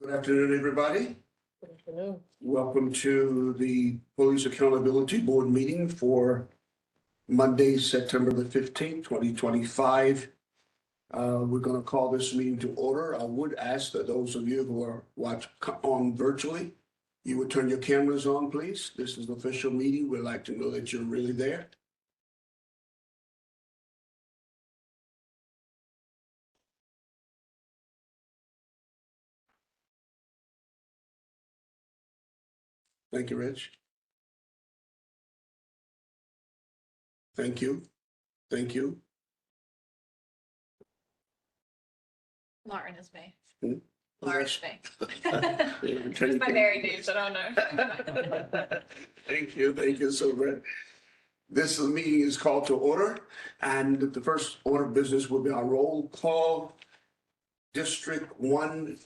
Good afternoon, everybody. Good afternoon. Welcome to the Police Accountability Board meeting for Monday, September the 15th, 2025. We're going to call this meeting to order. I would ask that those of you who are watching on virtually, you would turn your cameras on, please. This is an official meeting. We'd like to know that you're really there. Thank you, Rich. Thank you. Thank you. Lauren is me. Hmm? Lauren is me. It's Turn my married name, so I don't know. Thank you. Thank you so much. This meeting is called to order, and the first order of business will be our roll call. District 1.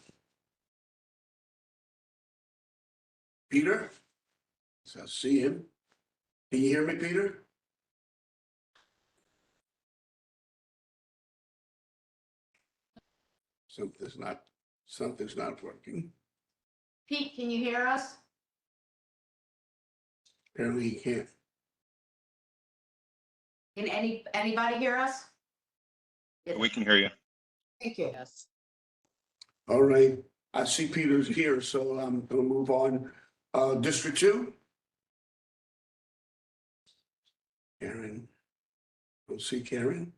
Peter? So I see him. Can you hear me, Peter? Something's not working. Pete, can you hear us? Apparently he can't. Can anybody hear us? We can hear you. Thank you. Yes. All right, I see Peter's here, so I'm gonna move on. District 2? Karen? Don't see Karen.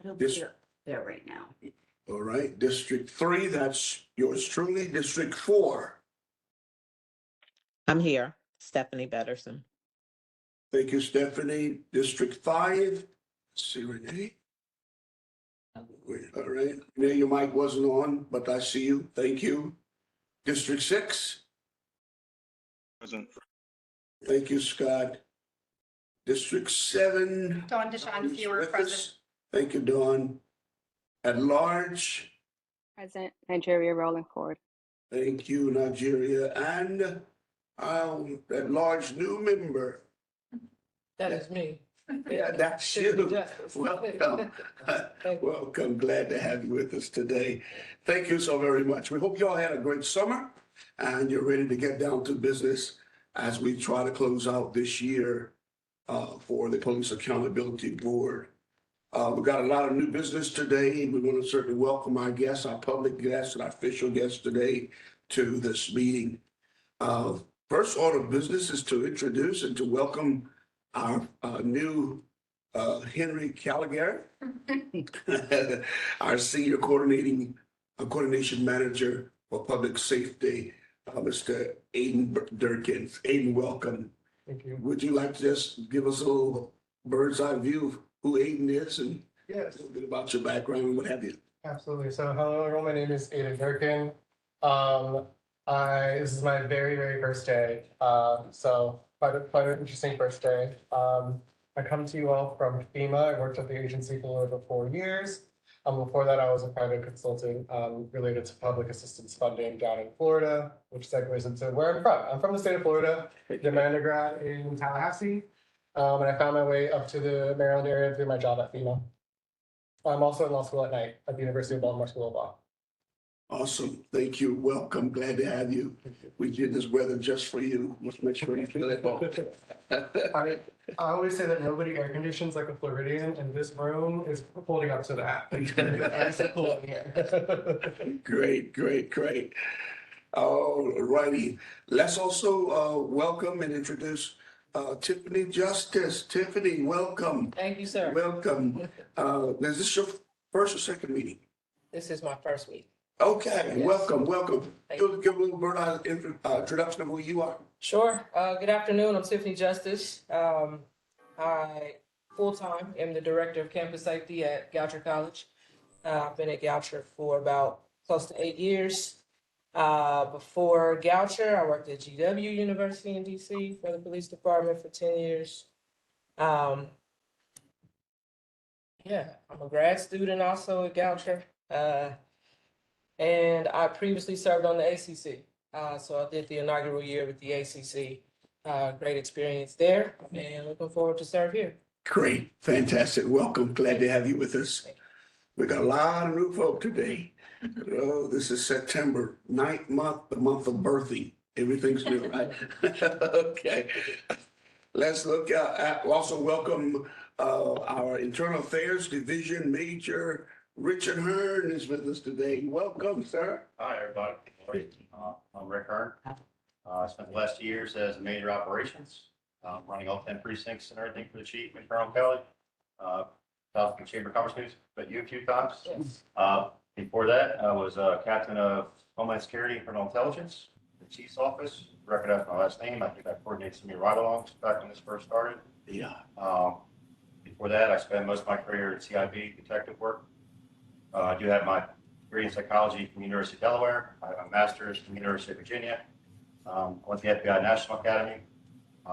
He'll This- be there right now. All right, District 3, that's yours truly. District 4, I'm here, Stephanie Betterson. thank you, Stephanie. District 5, see Renee. Wait, all right, Renee, your mic wasn't on, but I see you. Thank you. District 6, Present. thank you, Scott. District 7. Dawn Deshawn, if you were with us. present. Thank you, Dawn. At large, Present, Nigeria rolling forward. thank you, Nigeria, and at large new member. That is me. Yeah, that's you. Welcome. Welcome. Glad to have you with us today. Thank you so very much. We hope you all had a great summer and you're ready to get down to business as we try to close out this year for the Police Accountability Board. We've got a lot of new business today. We want to certainly welcome our guests, our public guests and our official guests today to this meeting. First order of business is to introduce and to welcome our new Henry Callagher, our senior coordination manager for public safety, Mr. Aiden Durkin. Aiden, welcome. Thank you. Would you like to just give us a little bird's eye view of who Aiden is and a Yes, little bit about your background and what have you? absolutely. So hello, everyone. My name is Aiden Durkin. This is my very first day. So quite an interesting first day. I come to you all from FEMA. I worked at the agency for over 4 years. Before that, I was a private consultant related to public assistance funding down in Florida, which segues into where I'm from. I'm from the state of Florida. Did my undergrad in Tallahassee, and I found my way up to the Maryland area through my job at FEMA. I'm also in law school at night at the University of Baltimore School of Law. Awesome. Thank you. Welcome. Glad to have you. We did this weather just for you. Let's make sure you feel at home. I always say that nobody air conditions like a Floridian, and this room is holding up to that. It's so cool in here. Great. All righty. Let's also welcome and introduce Tiffany Justice. Tiffany, welcome. Thank you, sir. Welcome. Is this your first or second meeting? This is my first week. Okay, Yes. welcome. Thank Give a little bird-eye introduction of who you are. Sure. Good afternoon. I'm Tiffany Justice. I full-time am the director of campus safety at Goucher College. I've been at Goucher for about close to 8 years. Before Goucher, I worked at GW University in DC for the police department for 10 years. Yeah, I'm a grad student also at Goucher. And I previously served on the ACC. So I did the inaugural year with the ACC. Great experience there and looking forward to serve here. Great, fantastic. Welcome. Glad to have you with us. We got a lot of new folk today. Oh, this is September, ninth month, the month of birthing. Everything's new, right? Okay. Let's look at, also welcome our Internal Affairs Division Major Richard Hearn is with us today. Welcome, sir. Hi, everybody. I'm Rick Hearn. I spent the last 2 years as major operations, running all 10 precincts and everything for the chief in Colonel Kelly. South Chamber of Commerce meetings, but you a few times. Yes. Before that, I was captain of Homeland Security and Criminal Intelligence, the chief's office. Recognize my last name. I think I coordinated some of your ride-alongs back when this first started. Yeah. Before that, I spent most of my career in CIB detective work. I do have my degree in psychology from the University of Delaware. I have a master's from the University of Virginia. Went to the FBI National Academy.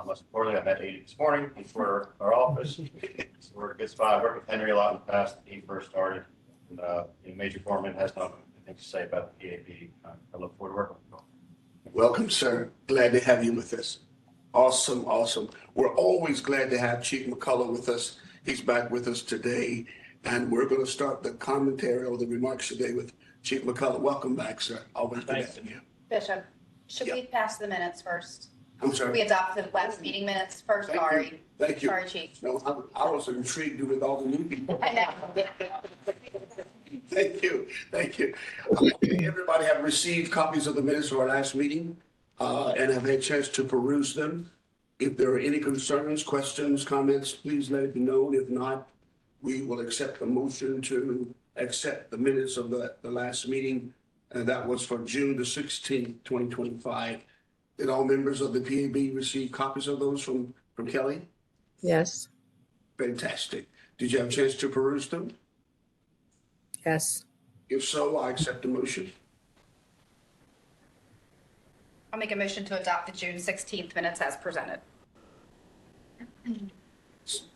Most importantly, I met Ada this morning before our office. So we're a good spot. I worked with Henry a lot in the past when he first started. And Major Foreman has nothing to say about the PAB. I look forward to working with him. Welcome, sir. Glad to have you with us. Awesome, awesome. We're always glad to have Chief McCullough with us. He's back with us today, and we're going to start the commentary or the remarks today with Chief McCullough. Welcome back, sir. Always good to have you. Bishop, should Yeah. we pass the minutes first? I'm We sorry. adopted last meeting minutes first, Thank you. sorry. Thank you. Sorry, chief. No, I was intrigued with all the new people. I know. Thank you, thank you. Everybody have received copies of the minutes of our last meeting and have had a chance to peruse them. If there are any concerns, questions, comments, please let it be known. If not, we will accept the motion to accept the minutes of the last meeting. And that was for June the 16th, 2025. Did all members of the PAB receive copies of those from Kelly? Yes, Fantastic. Did you have a chance to peruse them? yes, If so, I accept the motion. I'll make a motion to adopt the June 16th minutes as presented.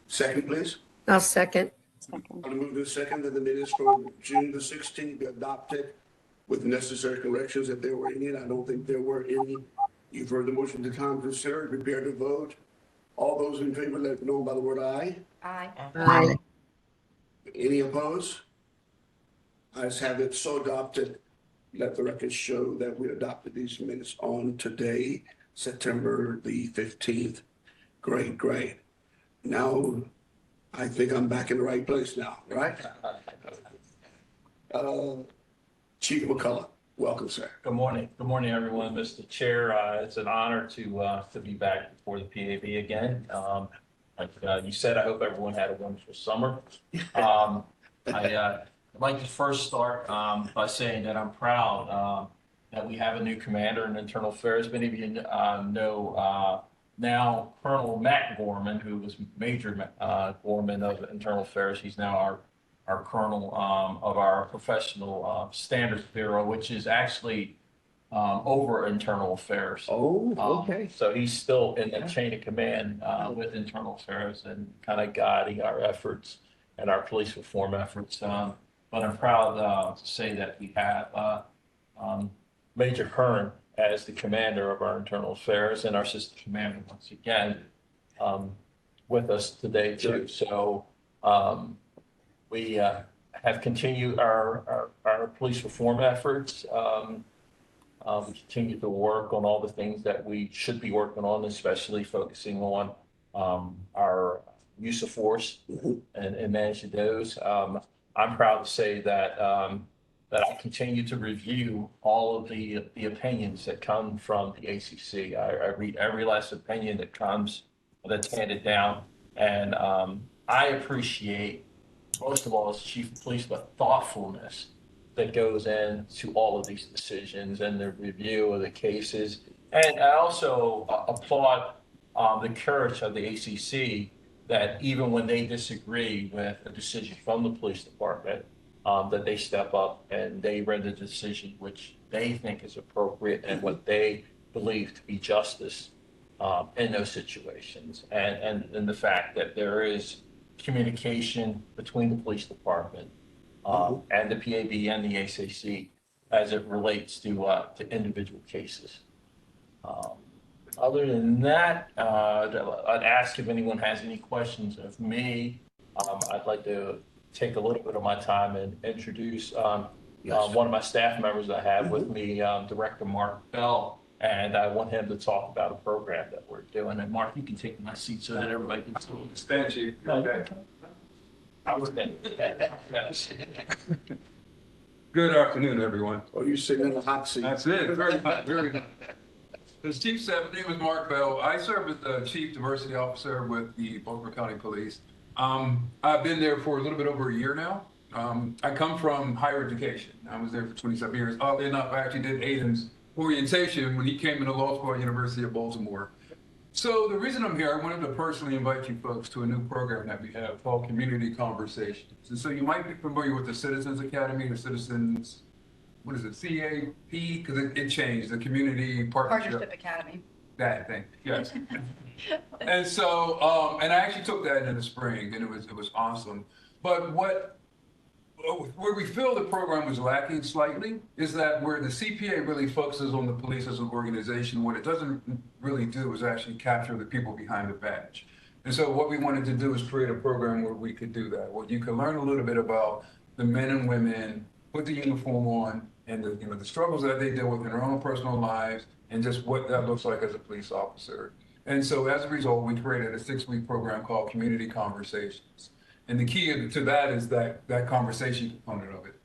Second, please. I'll second. Second. I'll move to second that the minutes from June the 16th be adopted with necessary corrections if there were any. I don't think there were any. You've heard the motion to time considered, prepare to vote. All those in favor, let it know by the word aye. Aye. Aye. Any opposed? Ayes have it, so adopted. Let the record show that we adopted these minutes on today, September the 15th. Great, great. Now, I think I'm back in the right place now, right? Chief McCullough, welcome, sir. Good morning. Good morning, everyone. Mr. Chair, it's an honor to be back before the PAB again. Like you said, I hope everyone had a wonderful summer. I'd like to first start by saying that I'm proud that we have a new commander in internal affairs. Many of you know now Colonel Matt Gorman, who was Major Gorman of internal affairs. He's now our colonel of our professional standards bureau, which is actually over internal affairs. Oh, okay. So he's still in the chain of command with internal affairs and kind of guiding our efforts and our police reform efforts. But I'm proud to say that we have Major Hearn as the commander of our internal affairs and our assistant commander once again with us today too. So we have continued our police reform efforts. We continue to work on all the things that we should be working on, especially focusing on our use of force and managing those. I'm proud to say that that I continue to review all of the opinions that come from the ACC. I read every last opinion that comes, that's handed down, and I appreciate, most of all, as chief of police, the thoughtfulness that goes into all of these decisions and the review of the cases. And I also applaud the courage of the ACC that even when they disagree with a decision from the police department, that they step up and they render the decision which they think is appropriate and what they believe to be justice in those situations. And the fact that there is communication between the police department and the PAB and the ACC as it relates to individual cases. Other than that, I'd ask if anyone has any questions of me. I'd like to take a little bit of my time and introduce Yes. One of my staff members I have with me, Director Mark Bell, and I want him to talk about a program that we're doing. And Mark, you can take my seat so that everybody can see. Stand you. Okay. I was there. Yes. Good afternoon, everyone. Or you sitting in the hot seat? That's it. Very hot, very hot. As Chief said, my name is Mark Bell. I serve as the Chief Diversity Officer with the Baltimore County Police. I've been there for a little bit over a year now. I come from higher education. I was there for 27 years. Oddly enough, I actually did Aiden's orientation when he came into law school at University of Baltimore. So the reason I'm here, I wanted to personally invite you folks to a new program that we have called Community Conversations. And so you might be familiar with the Citizens Academy, the Citizens, what is it, CAP? Because it changed, the Community Partnership Academy. That thing, yes. And so, and I actually took that in the spring, and it was awesome. But where we feel the program was lacking slightly is that where the CPA really focuses on the police as an organization, what it doesn't really do is actually capture the people behind the badge. And so what we wanted to do is create a program where we could do that, where you could learn a little bit about the men and women, put the uniform on, and the struggles that they deal with in their own personal lives, and just what that looks like as a police officer. And so as a result, we created a 6-week program called Community Conversations. And the key to that is that conversation component of it.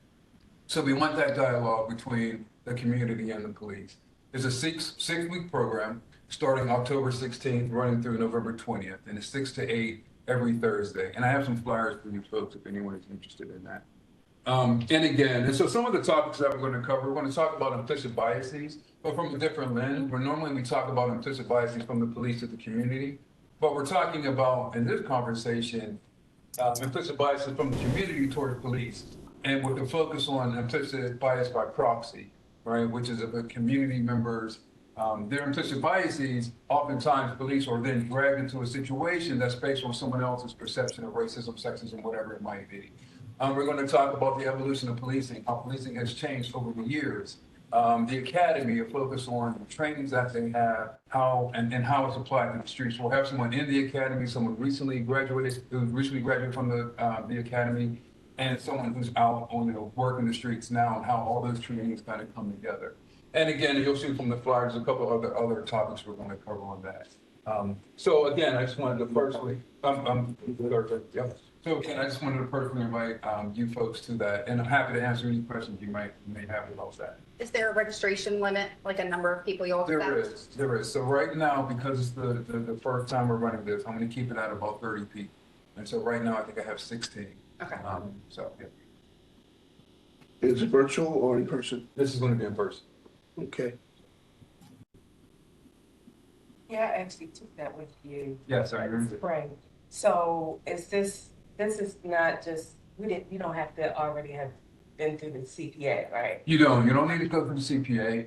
So we want that dialogue between the community and the police. It's a six-week program starting October 16th, running through November 20th, and it's 6 to 8 every Thursday. And I have some flyers for you folks if anyone is interested in that. And so some of the topics that we're going to cover, we're going to talk about implicit biases, but from a different lens, where normally we talk about implicit biases from the police to the community. But we're talking about, in this conversation, implicit biases from the community toward police, and with the focus on implicit bias by proxy, right, which is if a community members, their implicit biases, oftentimes police are then dragged into a situation that's based on someone else's perception of racism, sexism, whatever it might be. We're going to talk about the evolution of policing, how policing has changed over the years. The academy, a focus on the trainings that they have, how it's applied to the streets. We'll have someone in the academy, someone who recently graduated from the academy, and someone who's out on work in the streets now, and how all those trainings kind of come together. And again, you'll see from the flyers a couple of other topics we're going to cover on that. So again, I just wanted to personally, So again, I just wanted to personally invite you folks to that, and I'm happy to answer any questions you may have about that. Is there a registration limit, like a number of people you'll accept? There is. So right now, because it's the first time we're running this, I'm going to keep it at about 30 people. And so right now, I think I have 16. Okay. So yeah. Is it virtual or in person? This is going to be in person. Okay. Yeah, I actually took that with you. Yes, I agree. Spring. So is this is not just, you don't have to already have been through the CPA, right? You don't need to go through the CPA.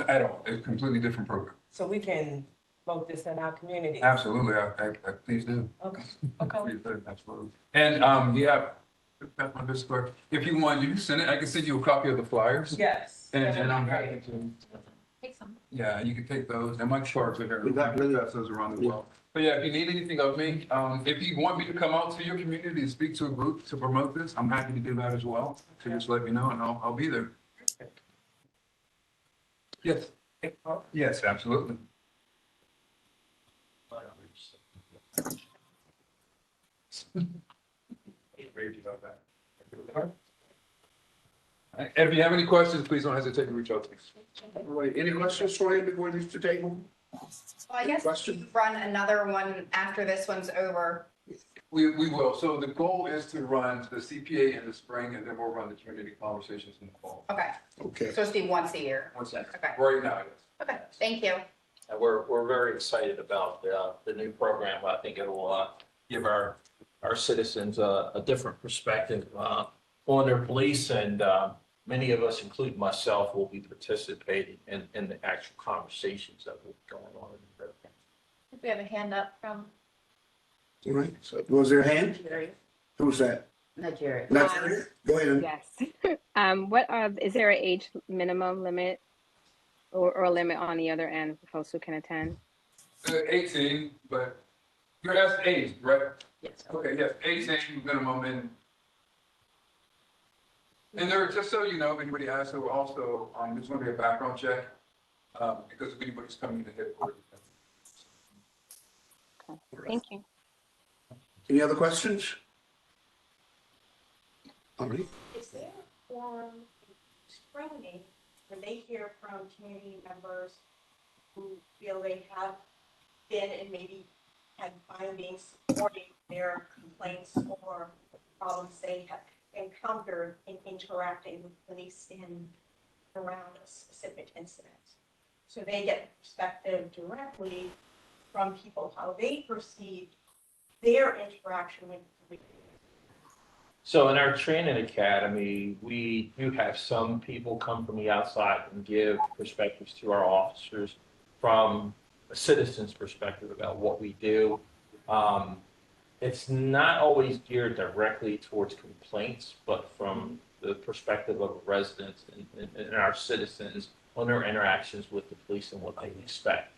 At all. It's a completely different program. So we can vote this in our community. Absolutely. I please do. Okay. Okay. Please do. Absolutely. And yeah, that's my business card. If you want, you can send it. I can send you a copy of the flyers. Yes. And I'm happy to. Take some. Yeah, you can take those. And my cards are here. We got those around as well. But yeah, if you need anything of me, if you want me to come out to your community and speak to a group to promote this, I'm happy to do that as well. So just let me know and I'll be there. Yes. Yes, absolutely. And if you have any questions, please don't hesitate to reach out to me. Wait, any questions for him before we leave the table? Well, I guess Question? you run another one after this one's over. We will. So the goal is to run the CPA in the spring, and then we'll run the community conversations in the fall. Okay, Okay. so it's be once a year. One second. Okay. Right now, yes. Okay, thank you. And we're very excited about the new program. I think it will give our citizens a different perspective on their police, and many of us, including myself, will be participating in the actual conversations that will be going on in the program. We have a hand up from. All right. So was there a hand? Who's that? Nigeria. Nigeria? Go ahead. Yes. Is there an age minimum limit or a limit on the other end for folks who can attend? 18, but you're asking age, right? Yes. Okay, yes, 18 minimum, and And there, just so you know, if anybody asks, there will also, there's gonna be a background check, because if anybody's coming to headquarters. Thank you. Any other questions? All right. Is there a form training when they hear from community members who feel they have been and maybe had findings supporting their complaints or problems they have encountered in interacting with police in around a specific incident? So they get perspective directly from people, how they perceive their interaction with police. So in our training academy, we do have some people come from the outside and give perspectives to our officers from a citizen's perspective about what we do. It's not always geared directly towards complaints, but from the perspective of residents and our citizens on their interactions with the police and what they expect.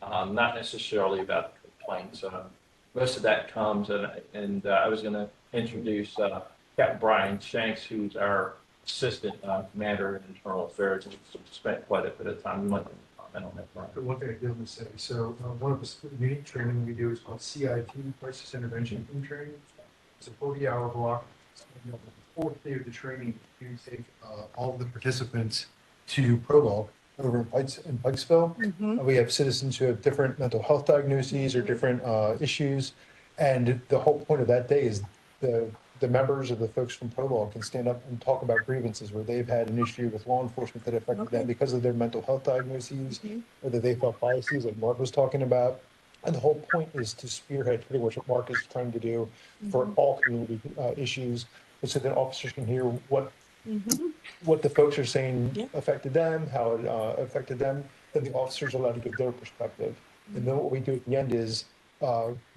Not necessarily about the complaints. Most of that comes, and I was going to introduce Captain Brian Shanks, who's our assistant commander in internal affairs, and spent quite a bit of time. You might comment on that, Brian. The one thing I did want to say, so one of the unique training we do is called CIT, Crisis Intervention Team Training. It's a 40-hour block. And the fourth day of the training, we take all of the participants to Prologue over in Pikesville. We have citizens who have different mental health diagnoses or different issues. And the whole point of that day is the members or the folks from Prologue can stand up and talk about grievances where they've had an issue with law enforcement that affected them because of their mental health diagnoses, or that they felt biases like Mark was talking about. And the whole point is to spearhead pretty much what Mark is trying to do for all community issues, and so that officers can hear what the folks are saying affected them, how it affected them, then the officers are allowed to give their perspective. And then what we do at the end is,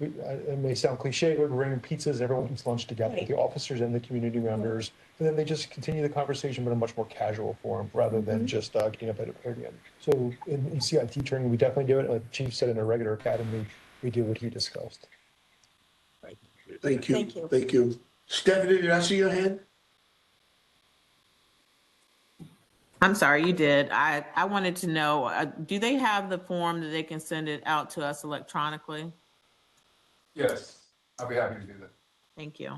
it may sound cliche, but we're bringing pizzas and everyone eats lunch together, the officers and the community members. And then they just continue the conversation, but in a much more casual form rather than just getting up at a podium. So in CIT training, we definitely do it. Like Chief said, in a regular academy, we do what he discussed. Thank you. Thank you. Thank you. Stephanie, did I see your hand? I'm sorry, you did. I wanted to know, do they have the form that they can send it out to us electronically? Yes, I'll be happy to do that. Thank you.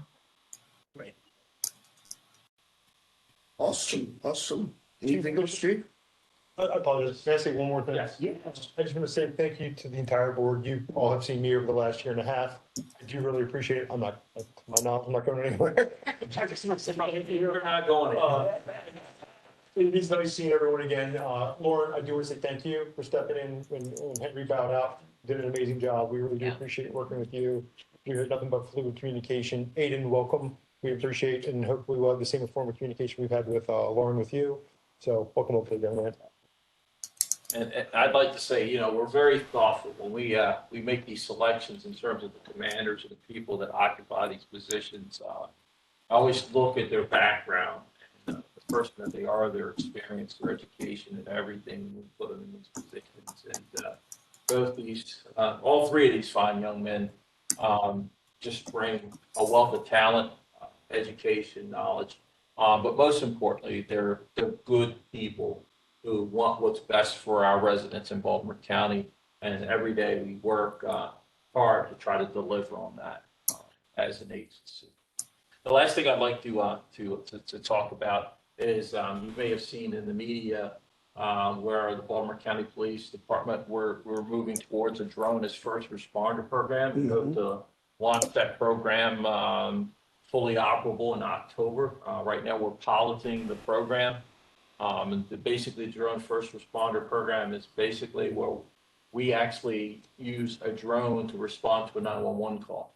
Right. Awesome, awesome. Anything else, Chief? I apologize. Can I say one more thing? Yes. I just want to say thank you to the entire board. You all have seen me over the last year and a half. I do really appreciate it. I'm not going anywhere. I just want to say You're not going it is nice seeing everyone again. Lauren, I do want to say thank you for stepping in when Henry bowed out. Did an amazing job. We really do appreciate working with you. We heard nothing but fluid communication. Aiden, welcome. We appreciate and hopefully we'll have the same form of communication we've had with Lauren with you. So welcome up again, man. And I'd like to say, we're very thoughtful when we make these selections in terms of the commanders and the people that occupy these positions. I always look at their background, and, the person that they are, their experience, their education, and everything we put them in these positions. And all three of these fine young men just bring a wealth of talent, education, knowledge, but most importantly, they're good people who want what's best for our residents in Baltimore County, and every day we work hard to try to deliver on that as an agency. The last thing I'd like to talk about is you may have seen in the media where the Baltimore County Police Department we're moving towards a drone as first responder program. We hope to launch that program fully operable in October. Right now we're piloting the program. And basically, the drone first responder program is basically where we actually use a drone to respond to a 911 call.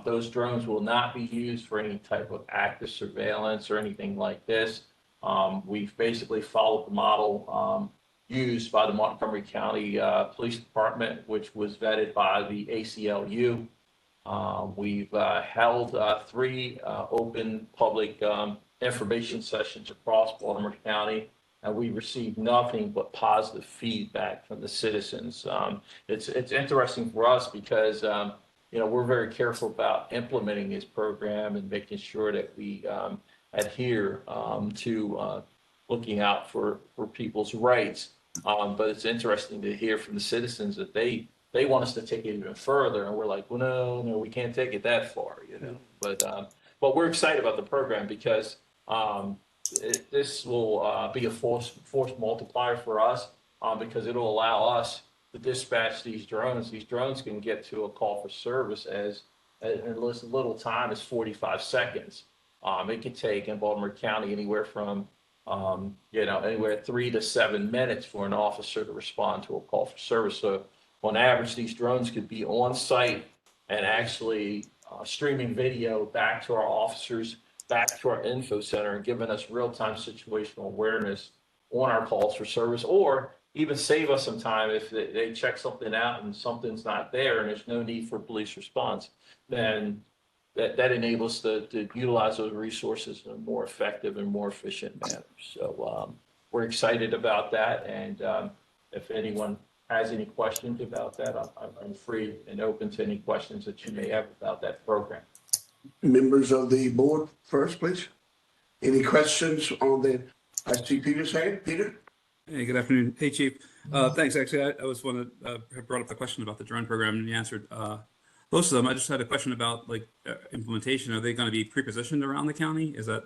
Those drones will not be used for any type of active surveillance or anything like this. We've basically followed the model used by the Montgomery County Police Department, which was vetted by the ACLU. We've held 3 open public information sessions across Baltimore County, and we received nothing but positive feedback from the citizens. It's interesting for us because we're very careful about implementing this program and making sure that we adhere to looking out for people's rights. But it's interesting to hear from the citizens that they want us to take it even further, and we're like, well, no, we can't take it that far, you know. But we're excited about the program because this will be a force multiplier for us because it'll allow us to dispatch these drones. These drones can get to a call for service in as little time as 45 seconds. It can take in Baltimore County anywhere from anywhere 3 to 7 minutes for an officer to respond to a call for service. So on average, these drones could be on site and actually streaming video back to our officers, back to our info center, and giving us real-time situational awareness on our calls for service, or even save us some time if they check something out and something's not there and there's no need for police response. Then that enables to utilize those resources in a more effective and more efficient manner. So we're excited about that. And if anyone has any questions about that, I'm free and open to any questions that you may have about that program. Members of the board first, please. Any questions on the, I see Peter's hand. Peter? Hey, good afternoon. Hey, Chief. Thanks. Actually, I was one that brought up the question about the drone program, and you answered most of them. I just had a question about implementation. Are they going to be pre-positioned around the county? Is that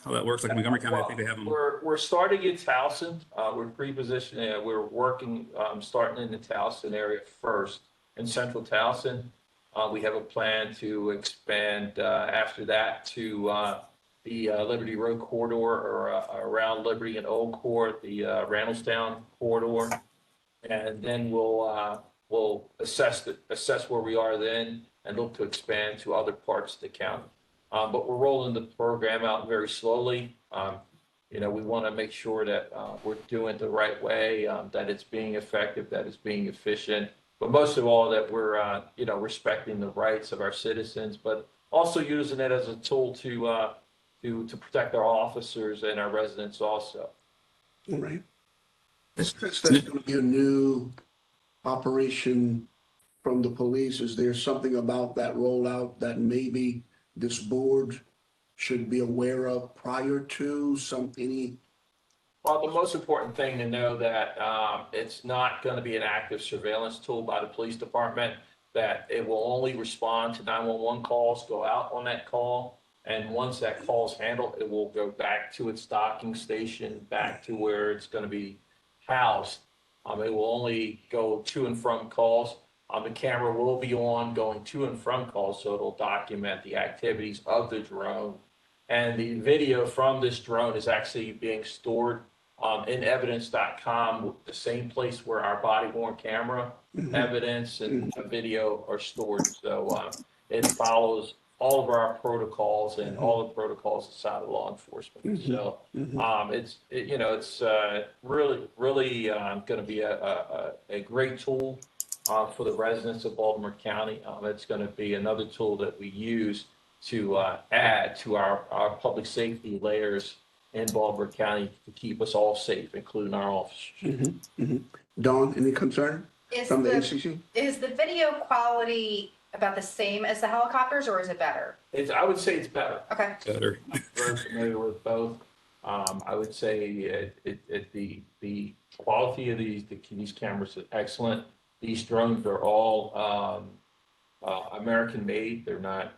how that works? Like Montgomery County, I think they have them. We're starting in Towson. We're pre-positioned. We're working, starting in the Towson area first, in central Towson. We have a plan to expand after that to the Liberty Road corridor or around Liberty and Old Court, the Randallstown corridor, and then we'll assess where we are then and look to expand to other parts of the county. But we're rolling the program out very slowly. We want to make sure that we're doing it the right way, that it's being effective, that it's being efficient, but most of all that we're respecting the rights of our citizens, but also using it as a tool to protect our officers and our residents also. All right. That's going to be a new operation from the police. Is there something about that rollout that maybe this board should be aware of prior to any? Well, the most important thing to know that it's not going to be an active surveillance tool by the police department, that it will only respond to 911 calls, go out on that call, and once that call is handled, it will go back to its docking station, back to where it's going to be housed. It will only go to and from calls. The camera will be on going to and from calls, so it'll document the activities of the drone. And the video from this drone is actually being stored in evidence.com, the same place where our body-worn camera evidence and video are stored. So it follows all of our protocols and all the protocols inside of law enforcement. So it's really going to be a great tool for the residents of Baltimore County. It's going to be another tool that we use to add to our public safety layers in Baltimore County to keep us all safe, including our officers. Dawn, any concern from the ACC? Is the video quality about the same as the helicopters, or is it better? I would say it's better. Okay. Better. I'm very familiar with both. I would say the quality of these cameras is excellent. These drones are all American made. They're not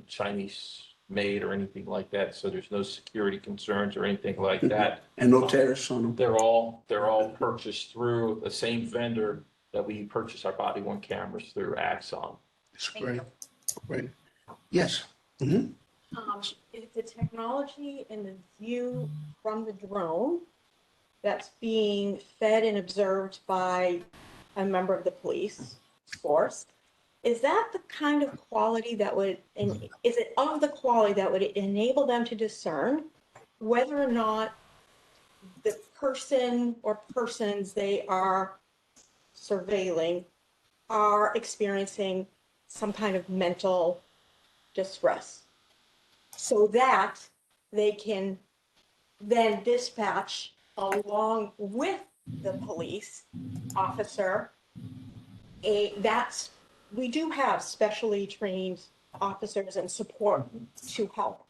Chinese made or anything like that. So there's no security concerns or anything like that. And no tariffs on them. They're all purchased through the same vendor that we purchase our body-worn cameras through, Axon. It's great. Great. Yes. Is the technology and the view from the drone that's being fed and observed by a member of the police force, is that the kind of quality that would, and is it of the quality that would enable them to discern whether or not the person or persons they are surveilling are experiencing some kind of mental distress, so that they can then dispatch along with the police officer we do have specially trained officers and support to help.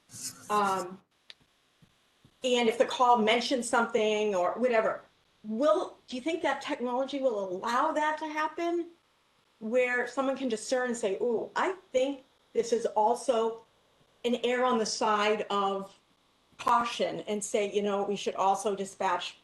and if the call mentions something or whatever, do you think that technology will allow that to happen? Where someone can discern and say, "Oh, I think this is also an error on the side of caution," and say, we should also dispatch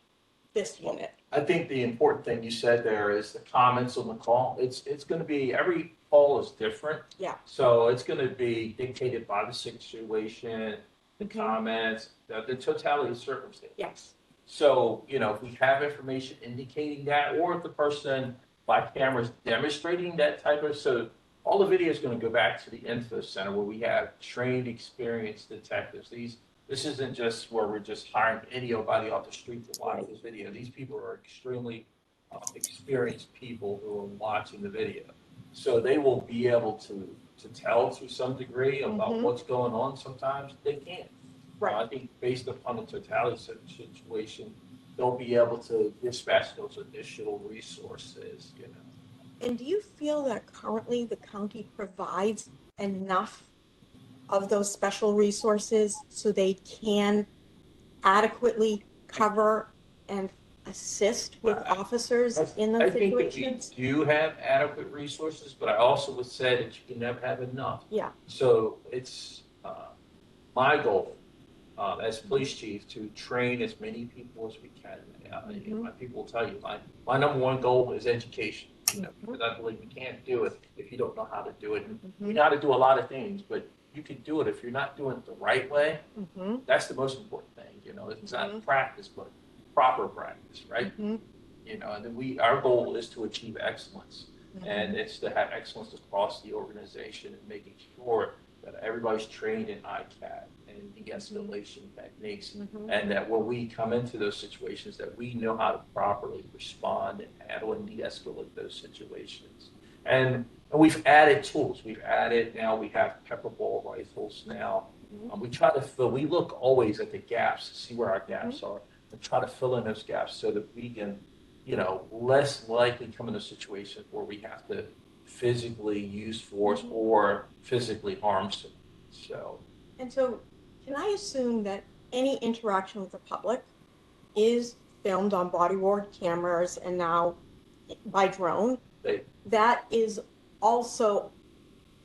this unit. I think the important thing you said there is the comments on the call. It's going to be, every call is different. Yeah. So it's going to be dictated by the situation, the comments, the totality of circumstance. Yes. So, if we have information indicating that, or if the person by camera is demonstrating that type of, so all the video is going to go back to the info center where we have trained, experienced detectives. This isn't just where we're just hiring anybody off the street to watch this video. These people are extremely experienced people who are watching the video. So they will be able to tell to some degree about what's going on. Sometimes they can't. Right. I think based upon the totality of the situation, they'll be able to dispatch those additional resources, And do you feel that currently the county provides enough of those special resources so they can adequately cover and assist with officers in those situations? I think that we do have adequate resources, but I also would say that you can never have enough. Yeah. So it's my goal as police chief to train as many people as we can. My people will tell you, my number one goal is education. Because I believe you can't do it if you don't know how to do it. You know how to do a lot of things, but you can do it if you're not doing it the right way. That's the most important thing. It's not practice, but proper practice, right? And then our goal is to achieve excellence, and it's to have excellence across the organization and making sure that everybody's trained in ICAD and de-escalation techniques, and that when we come into those situations, that we know how to properly respond and handle and de-escalate those situations. And we've added tools. Now we have pepper ball rifles now. We look always at the gaps to see where our gaps are and try to fill in those gaps so that we can, less likely come in a situation where we have to physically use force or physically harm someone. So can I assume that any interaction with the public is filmed on body-worn cameras and now by drone? That is also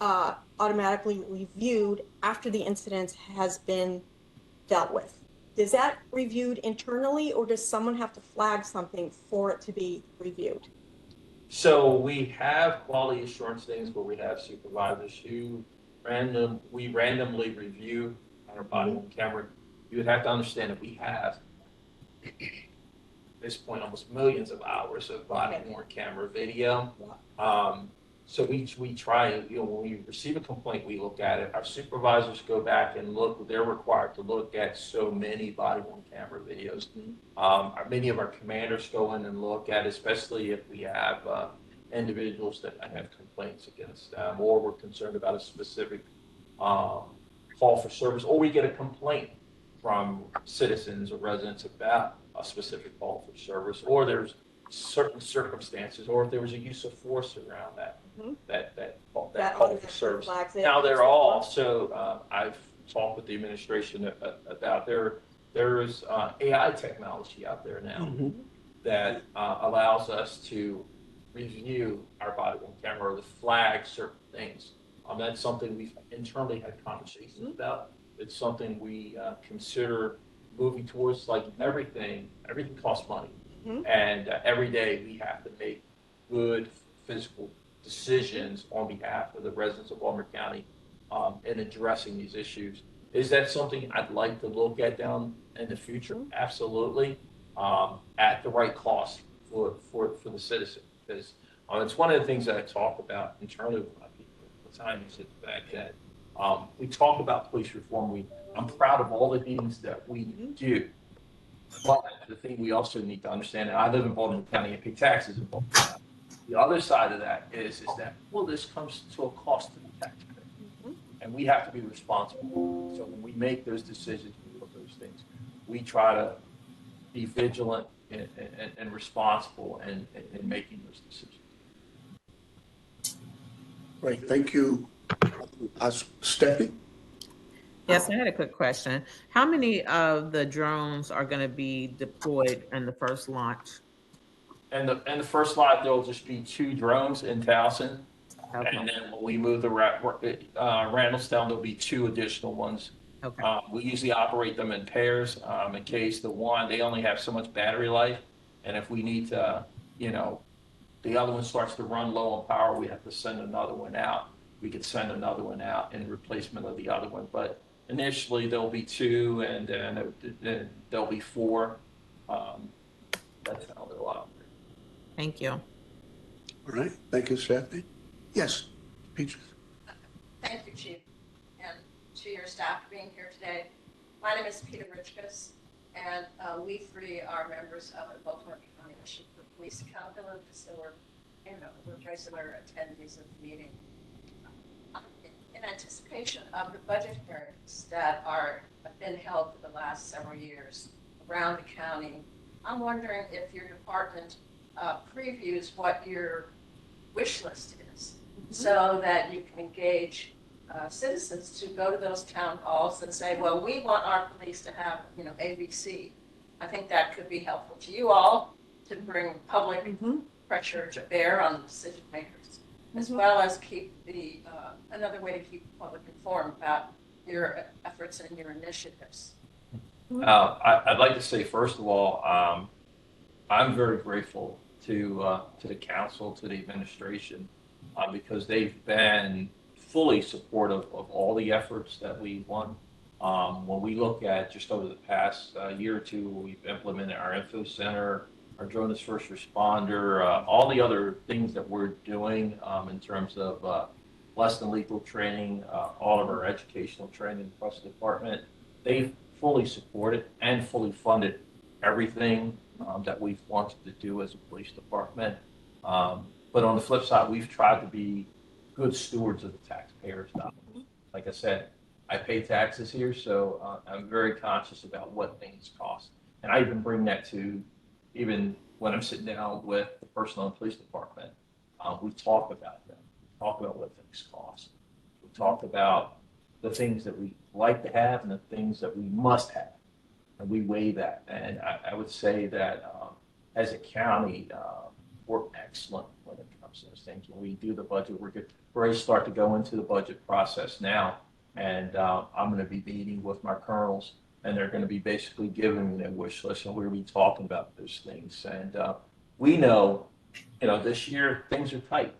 automatically reviewed after the incident has been dealt with. Is that reviewed internally, or does someone have to flag something for it to be reviewed? So we have quality assurance things where we have supervisors who we randomly review our body worn camera. You would have to understand that we have at this point almost millions of hours of body worn camera video. So we try, when we receive a complaint, we look at it. Our supervisors go back and look. They're required to look at so many body worn camera videos. Many of our commanders go in and look at, especially if we have individuals that have complaints against them, or we're concerned about a specific call for service, or we get a complaint from citizens or residents about a specific call for service, or there's certain circumstances, or if there was a use of force around that call for service. Now there are also, I've talked with the administration about there's AI technology out there now that allows us to review our body-worn camera or to flag certain things. That's something we've internally had conversations about. It's something we consider moving towards. Like everything costs money. And every day we have to make good physical decisions on behalf of the residents of Baltimore County in addressing these issues. Is that something I'd like to look at down in the future? Absolutely. At the right cost for the citizen. Because it's one of the things that I talk about internally with my people all the time, is the fact that we talk about police reform. I'm proud of all the things that we do. But the thing we also need to understand, and I live in Baltimore County and pay taxes in Baltimore County. The other side of that is that, this comes to a cost to the taxpayer. And we have to be responsible. So when we make those decisions, we look at those things, we try to be vigilant and responsible in making those decisions. Great, thank you. Stephanie? Yes, I had a quick question. How many of the drones are going to be deployed in the first launch? And the first lot, there'll just be 2 drones in Towson. Okay. And then when we move the Randallstown, there'll be 2 additional ones. Okay. We usually operate them in pairs, in case they only have so much battery life. And if we need to, the other one starts to run low on power, we have to send another one out. We could send another one out in replacement of the other one. But initially there'll be 2 and then there'll be 4. That's how they'll operate. Thank you. All right, thank you, Stephanie. Yes, Peaches. Thank you, Chief, and to your staff for being here today. My name is Peter Richkus, and we 3 are members of the Baltimore County Mission for Police Accountability, so we're regular attendees of the meeting. In anticipation of the budget hearings that have been held for the last several years around the county, I'm wondering if your department previews what your wish list is, so that you can engage citizens to go to those town halls and say, well, we want our police to have, ABC. I think that could be helpful to you all to bring public pressure to bear on the decision makers, as well as keep another way to keep the public informed about your efforts and your initiatives. I'd like to say, first of all, I'm very grateful to the council, to the administration, because they've been fully supportive of all the efforts that we want. When we look at just over the past year or 2, we've implemented our info center, our drone as first responder, all the other things that we're doing in terms of less than lethal training, all of our educational training across the department. They've fully supported and fully funded everything that we've wanted to do as a police department. But on the flip side, we've tried to be good stewards of the taxpayers' dollars. Like I said, I pay taxes here, so I'm very conscious about what things cost. And I even bring that to even when I'm sitting down with the personnel in the police department. We talk about them, talk about what things cost. We talk about the things that we like to have and the things that we must have. And we weigh that. And I would say that as a county, we're excellent when it comes to those things. When we do the budget, we're ready to start to go into the budget process now. And I'm going to be meeting with my colonels, and they're going to be basically giving me their wish list, and we're going to be talking about those things. And we know, this year things are tight.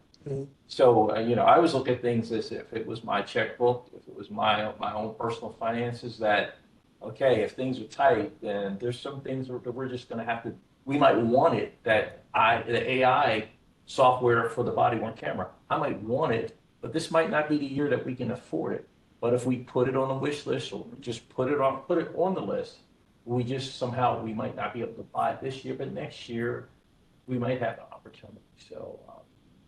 So, I always look at things as if it was my checkbook, if it was my own personal finances, that, okay, if things are tight, then there's some things that we're just going to have to, we might want it, that the AI software for the body-worn camera, I might want it, but this might not be the year that we can afford it. But if we put it on the wish list or just put it on the list, we might not be able to buy it this year, but next year we might have an opportunity. So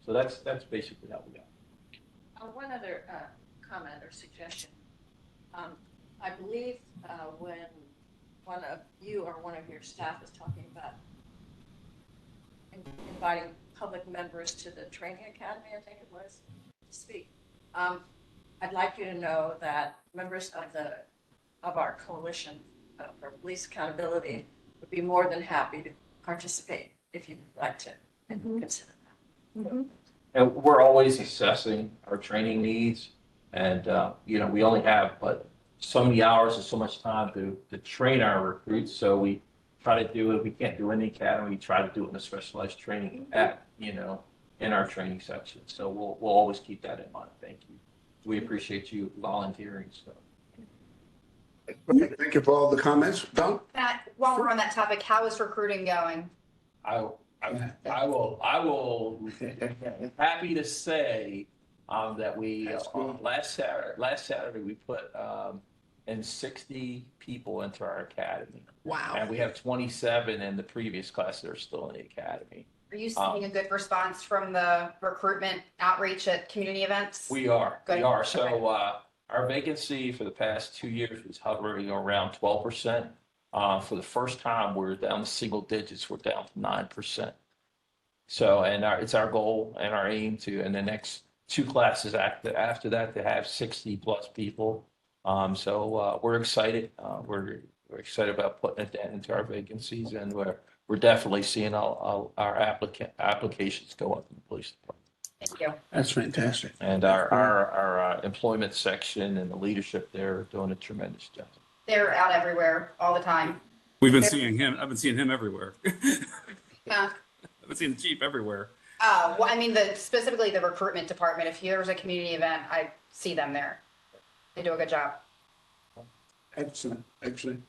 that's basically how we got. One other comment or suggestion. I believe when one of you or one of your staff is talking about inviting public members to the training academy, I think it was, to speak. I'd like you to know that members of our coalition for police accountability would be more than happy to participate if you'd like to consider that. And we're always assessing our training needs, and we only have but so many hours and so much time to train our recruits. So we try to do it. We can't do it in the academy. We try to do it in a specialized training in our training section. So we'll always keep that in mind. Thank you. We appreciate you volunteering. So. Thank you for all the comments. Don? While we're on that topic, how is recruiting going? I will happy to say that we last Saturday we put in 60 people into our academy. Wow. And we have 27 in the previous class that are still in the academy. Are you seeing a good response from the recruitment outreach at community events? We are. Good. We are. So Okay. Our vacancy for the past 2 years was hovering around 12%. For the first time, we're down to single digits. We're down to 9%. So, and it's our goal and our aim to, in the next 2 classes after that, to have 60 plus people. So we're excited. We're excited about putting it into our vacancies, and we're definitely seeing all our applications go up in the police department. Thank you. That's fantastic. And our employment section and the leadership there are doing a tremendous job. They're out everywhere all the time. We've been seeing him. I've been seeing him everywhere. Huh? I've been seeing the chief everywhere. Well, I mean, specifically the recruitment department. If there's a community event, I see them there. They do a good job. Excellent, excellent.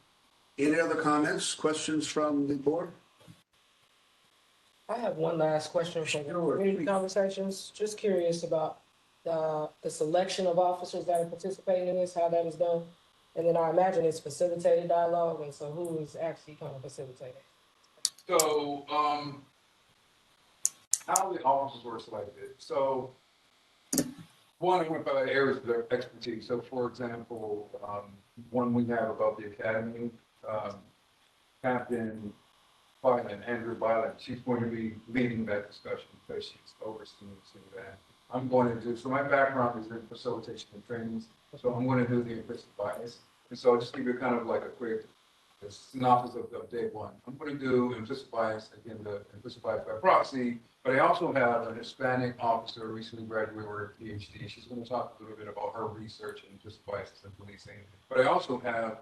Any other comments, questions from the board? I have one last question from community conversations. Just curious about the selection of officers that are participating in this, how that is done. And then I imagine it's facilitated dialogue, and so who is actually kind of facilitating? So, how the officers were selected. So, one, I went by areas of their expertise. So, for example, one we have about the academy, Captain Andrew Byland, she's going to be leading that discussion because she's overseeing that. I'm going to do, so my background is in facilitation and trainings, so I'm going to do the implicit bias. And so I'll just give you kind of like a quick synopsis of day one. I'm going to do implicit bias, again, the implicit bias by proxy, but I also have an Hispanic officer recently graduated with her PhD. She's going to talk a little bit about her research in implicit biases in policing. But I also have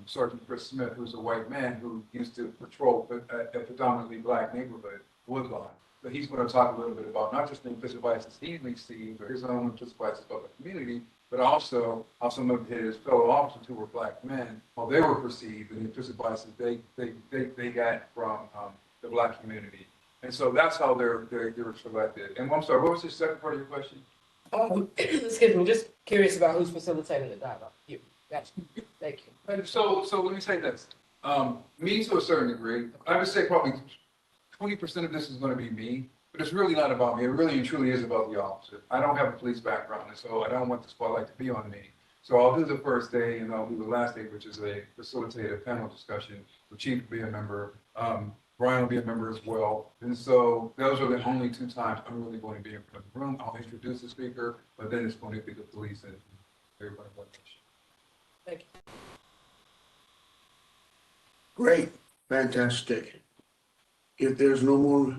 Sergeant Chris Smith, who's a white man who used to patrol a predominantly black neighborhood, Woodlawn. So he's going to talk a little bit about not just the implicit biases he receives or his own implicit biases about the community, but also how some of his fellow officers who were black men, how they were perceived and the implicit biases they got from the black community. And so that's how they were selected. And I'm sorry, what was the second part of your question? Excuse me, just curious about who's facilitating the dialogue. You, gotcha. Thank you. And so let me say this. Me to a certain degree, I would say probably 20% of this is going to be me, but it's really not about me. It really and truly is about the officer. I don't have a police background, and so I don't want the spotlight to be on me. So I'll do the first day, and I'll do the last day, which is a facilitated panel discussion. The chief will be a member. Brian will be a member as well. And so those are the only two times I'm really going to be in front of the room. I'll introduce the speaker, but then it's going to be the police and everybody. Thank you. Great, fantastic. If there's no more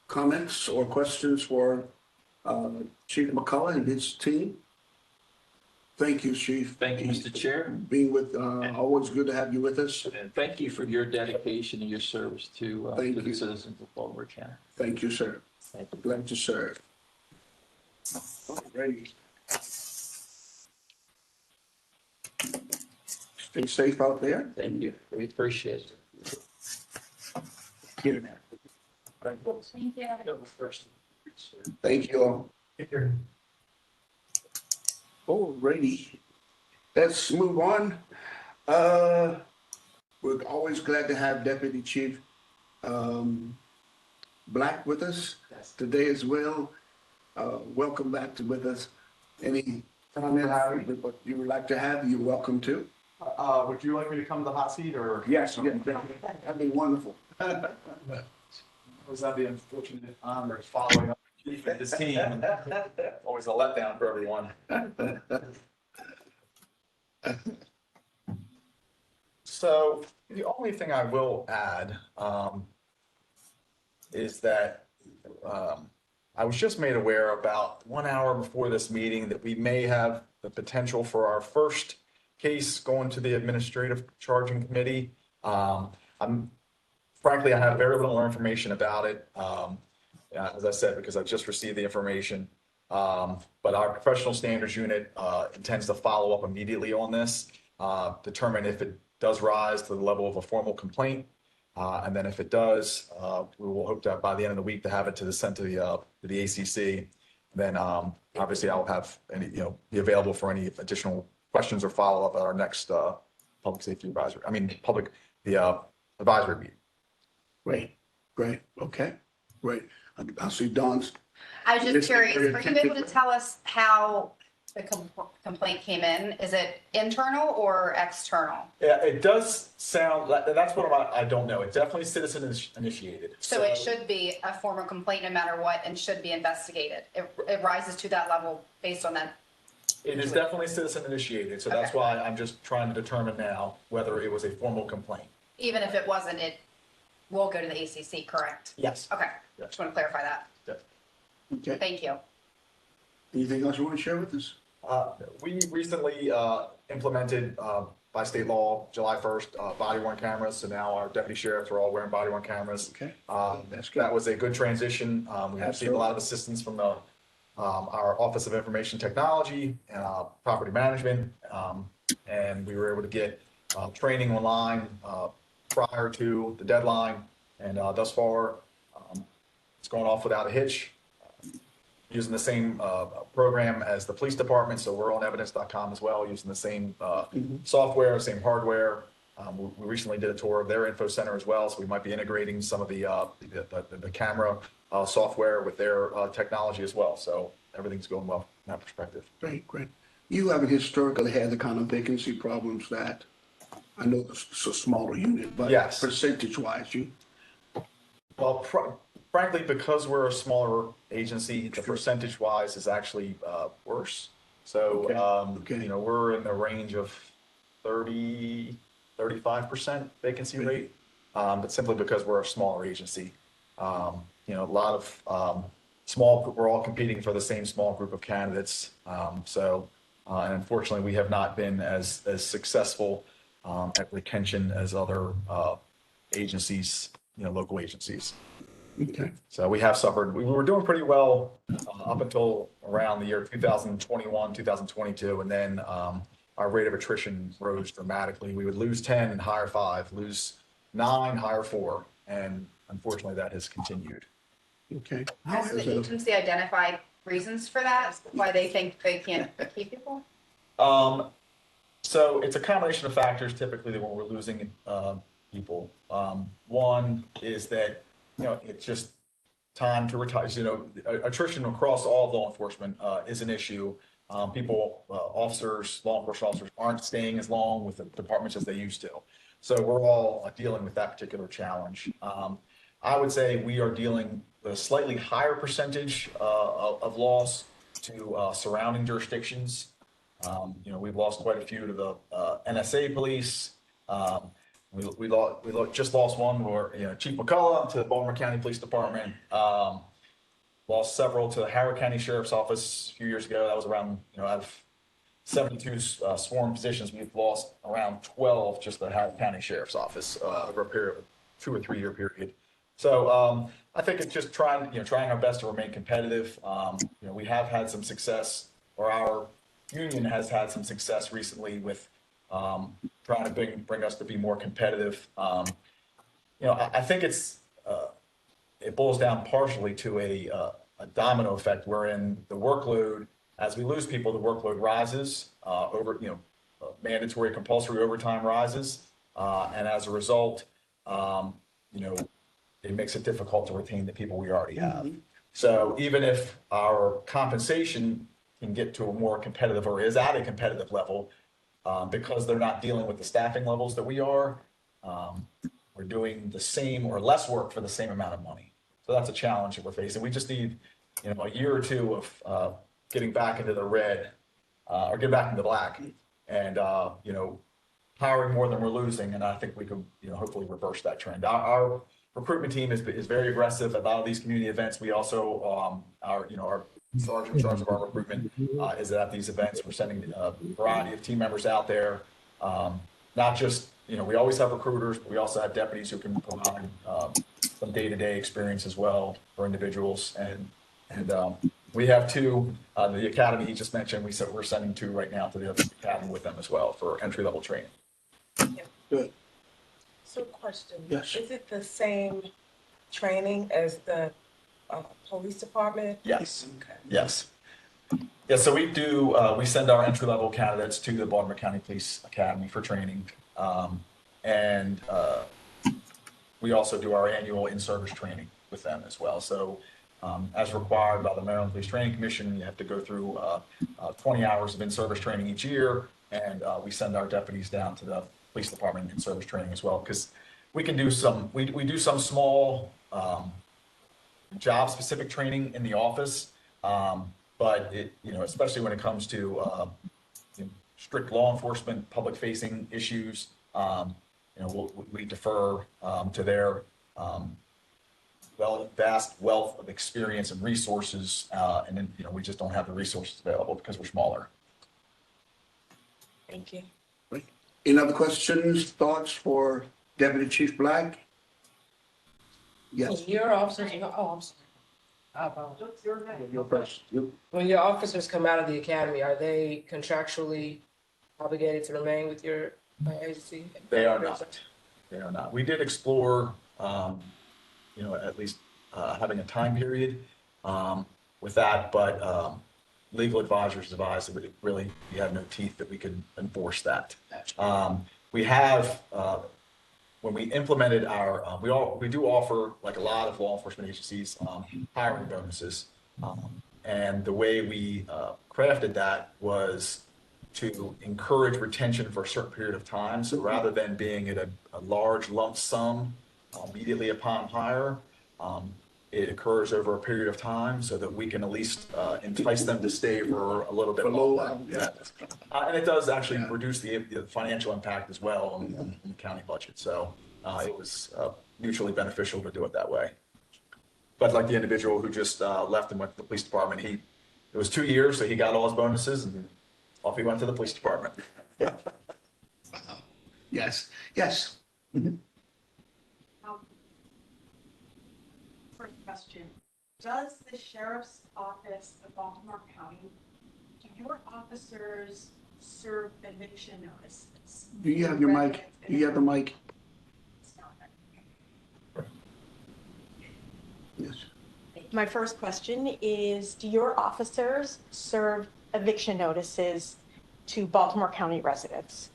comments or questions for Chief McCullough and his team, thank you, Chief. Thank you, Mr. Chair. Being with, always good to have you with us. And thank you for your dedication and your service to the citizens of Baltimore County. Thank you, sir. Thank you. Glad to serve. Alrighty. Stay safe out there. Thank you. We appreciate it. Get in there. Thank you. Thank you all. Alrighty. Let's move on. We're always glad to have Deputy Chief Black with us today as well. Welcome back with us. Any comment, Harry, what you would like to have, you're welcome to. Would you like me to come to the hot seat or? Yes, that'd be wonderful. Was that the unfortunate honor of following up with Chief and his team? Always a letdown for everyone. So the only thing I will add is that I was just made aware about 1 hour before this meeting that we may have the potential for our first case going to the administrative charging committee. Frankly, I have very little information about it. As I said, because I just received the information. But our professional standards unit intends to follow up immediately on this, determine if it does rise to the level of a formal complaint. And then if it does, we will hope to, by the end of the week, to have it sent to the ACC. Then obviously I'll have be available for any additional questions or follow up at our next public safety advisory. Advisory meeting. Great. Okay. Great. I'll see Dawn's. I was just curious, are you able to tell us how the complaint came in? Is it internal or external? Yeah, it does sound like, that's what I don't know. It's definitely citizen initiated. So it should be a formal complaint no matter what and should be investigated. It rises to that level based on that It is definitely citizen initiated, so that's Okay. why I'm just trying to determine now whether it was a formal complaint. Even if it wasn't, it will go to the ACC, correct? Yes. Okay, Yeah. just want to clarify that. Okay. Thank you. Anything else you want to share with us? We recently implemented by state law, July 1st, body worn cameras. So now our deputy sheriffs are all wearing body worn cameras. Okay. That's good. That was a good transition. We received a lot of assistance from our Office of Information Technology and Property Management. And we were able to get training online prior to the deadline. And thus far, it's going off without a hitch. Using the same program as the police department, so we're on evidence.com as well, using the same software, same hardware. We recently did a tour of their info center as well, so we might be integrating some of the camera software with their technology as well. So everything's going well from that perspective. Great, great. You haven't historically had the kind of vacancy problems that, I know it's a smaller unit, but Yes. percentage-wise, you, Well, frankly, because we're a smaller agency, the percentage wise is actually worse. So, Okay. you know, we're in the range of 35% vacancy rate. But simply because we're a smaller agency, you know, a lot of we're all competing for the same small group of candidates. And unfortunately, we have not been as successful at retention as other agencies, you know, local agencies. okay. So we have suffered. We were doing pretty well up until around the year 2021, 2022, and then our rate of attrition rose dramatically. We would lose 10 and hire 5, lose 9, hire 4, and unfortunately that has continued. Okay. Has the agency identified reasons for that? Why they think they can't keep people? So it's a combination of factors typically that when we're losing people. One is that, you know, it's just time to retire. You know, attrition across all of law enforcement is an issue. People, officers, law enforcement officers aren't staying as long with the departments as they used to. So we're all dealing with that particular challenge. I would say we are dealing with a slightly higher percentage of loss to surrounding jurisdictions. You know, we've lost quite a few to the NSA police. We just lost one where, you know, Chief McCullough to the Baltimore County Police Department. Lost several to the Howard County Sheriff's Office a few years ago. That was around, you know, out of 72 sworn positions, we've lost around 12 just the Howard County Sheriff's Office over a period of 2 or 3 year period. So I think it's just trying our best to remain competitive. You know, we have had some success, or our union has had some success recently with trying to bring us to be more competitive. You know, I think it boils down partially to a domino effect wherein the workload, as we lose people, the workload rises mandatory compulsory overtime rises. And as a result, you know, it makes it difficult to retain the people we already have. So even if our compensation can get to a more competitive or is at a competitive level, because they're not dealing with the staffing levels that we are, we're doing the same or less work for the same amount of money. So that's a challenge that we're facing. We just need, you know, a year or two of getting back into the red or get back into the black, and you know, hiring more than we're losing. And I think we could, you know, hopefully reverse that trend. Our recruitment team is very aggressive at a lot of these community events. We also our sergeant in charge of our recruitment is at these events. We're sending a variety of team members out there. Not just, you know, we always have recruiters, but we also have deputies who can provide some day-to-day experience as well for individuals. And we have 2, the academy he just mentioned, we're sending 2 right now to the academy with them as well for entry-level training. Good. So question. Yes. Is it the same training as the police department? Yes. Okay. Yes. Yeah, so we send our entry-level candidates to the Baltimore County Police Academy for training. And we also do our annual in-service training with them as well. So as required by the Maryland Police Training Commission, you have to go through 20 hours of in-service training each year. And we send our deputies down to the police department in-service training as well, because we can do we do some small job-specific training in the office. But especially when it comes to strict law enforcement, public facing issues, we defer to their vast wealth of experience and resources, and then we just don't have the resources available because we're smaller. Thank you. Any other questions, thoughts for Deputy Chief Black? Yes. When your officers, I'm sorry. I apologize. Your first. When your officers come out of the academy, are they contractually obligated to remain with your agency? They are not. They are not. We did explore, at least having a time period with that, but legal advisors advised that we have no teeth that we could enforce that. We have, when we implemented our, we do offer, like a lot of law enforcement agencies, hiring bonuses. And the way we crafted that was to encourage retention for a certain period of time. So rather than being at a large lump sum immediately upon hire, it occurs over a period of time so that we can at least entice them to stay for a little bit longer. Yeah. And it does actually reduce the financial impact as well on the county budget. So it was mutually beneficial to do it that way. But like the individual who just left and went to the police department, it was 2 years, so he got all his bonuses and off he went to the police department. Yes, yes. Mhm. First question, does the sheriff's office of Baltimore County, do your officers serve eviction notices? Do you have your mic? Do you have the mic? Yes. My first question is, do your officers serve eviction notices to Baltimore County residents?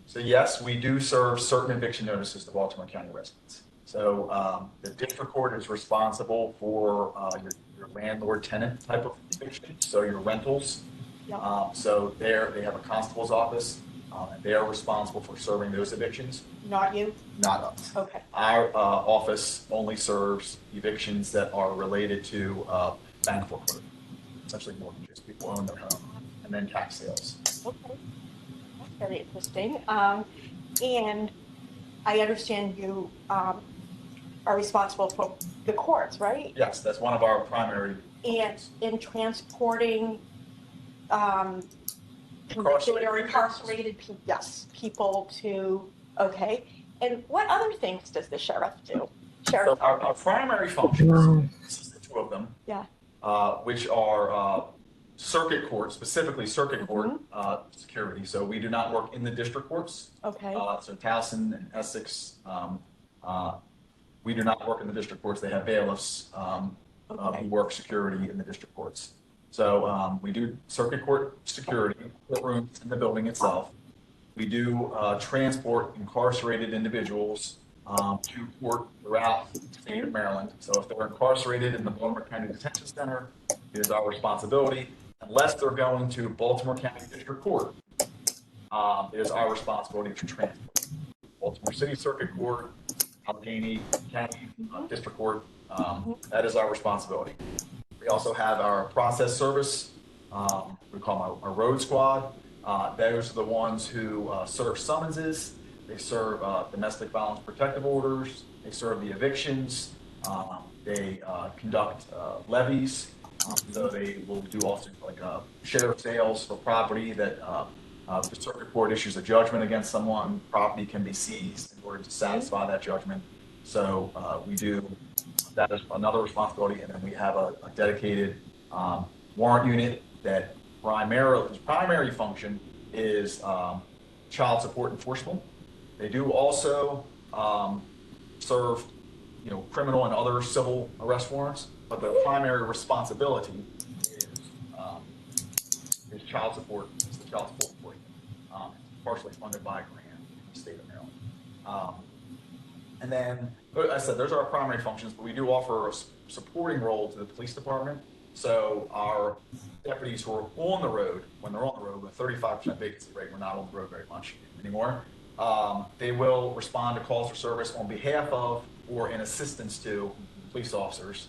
So yes, we do serve certain eviction notices to Baltimore County residents. So the district court is responsible for your landlord-tenant type of eviction, so your rentals. So they have a constable's office, and they are responsible for serving those evictions. Not you? Not us. Okay. Our office only serves evictions that are related to bank foreclosure, essentially mortgages. People own their home, and then tax sales. Okay. That's very interesting. And I understand you are responsible for the courts, right? Yes, that's one of our primary. And in transporting incarcerated people, yes, people to, okay. And what other things does the sheriff do? So our primary functions, this is the two of them, Yeah. which are circuit court, specifically circuit court security. So we do not work in the district courts. Okay. So Towson and Essex, we do not work in the district courts. They have bailiffs who work security in the district courts. So we do circuit court security, courtrooms in the building itself. We do transport incarcerated individuals to court throughout the state of Maryland. So if they're incarcerated in the Baltimore County Detention Center, it is our responsibility. Unless they're going to Baltimore County District Court, it is our responsibility to transport. Baltimore City Circuit Court, Allegheny County District Court, that is our responsibility. We also have our process service, we call them our road squad. Those are the ones who serve summonses. They serve domestic violence protective orders. They serve the evictions. They conduct levies. So they will do also like share of sales for property that the circuit court issues a judgment against someone. Property can be seized in order to satisfy that judgment. So we do, that is another responsibility. And then we have a dedicated warrant unit that whose primary function is child support enforcement. They do also serve, criminal and other civil arrest warrants, but their primary responsibility is child support. It's the child support enforcement, partially funded by a grant in the state of Maryland. And then, as I said, those are our primary functions, but we do offer a supporting role to the police department. So our deputies who are on the road, when they're on the road with 35% vacancy rate, we're not on the road very much anymore. They will respond to calls for service on behalf of or in assistance to police officers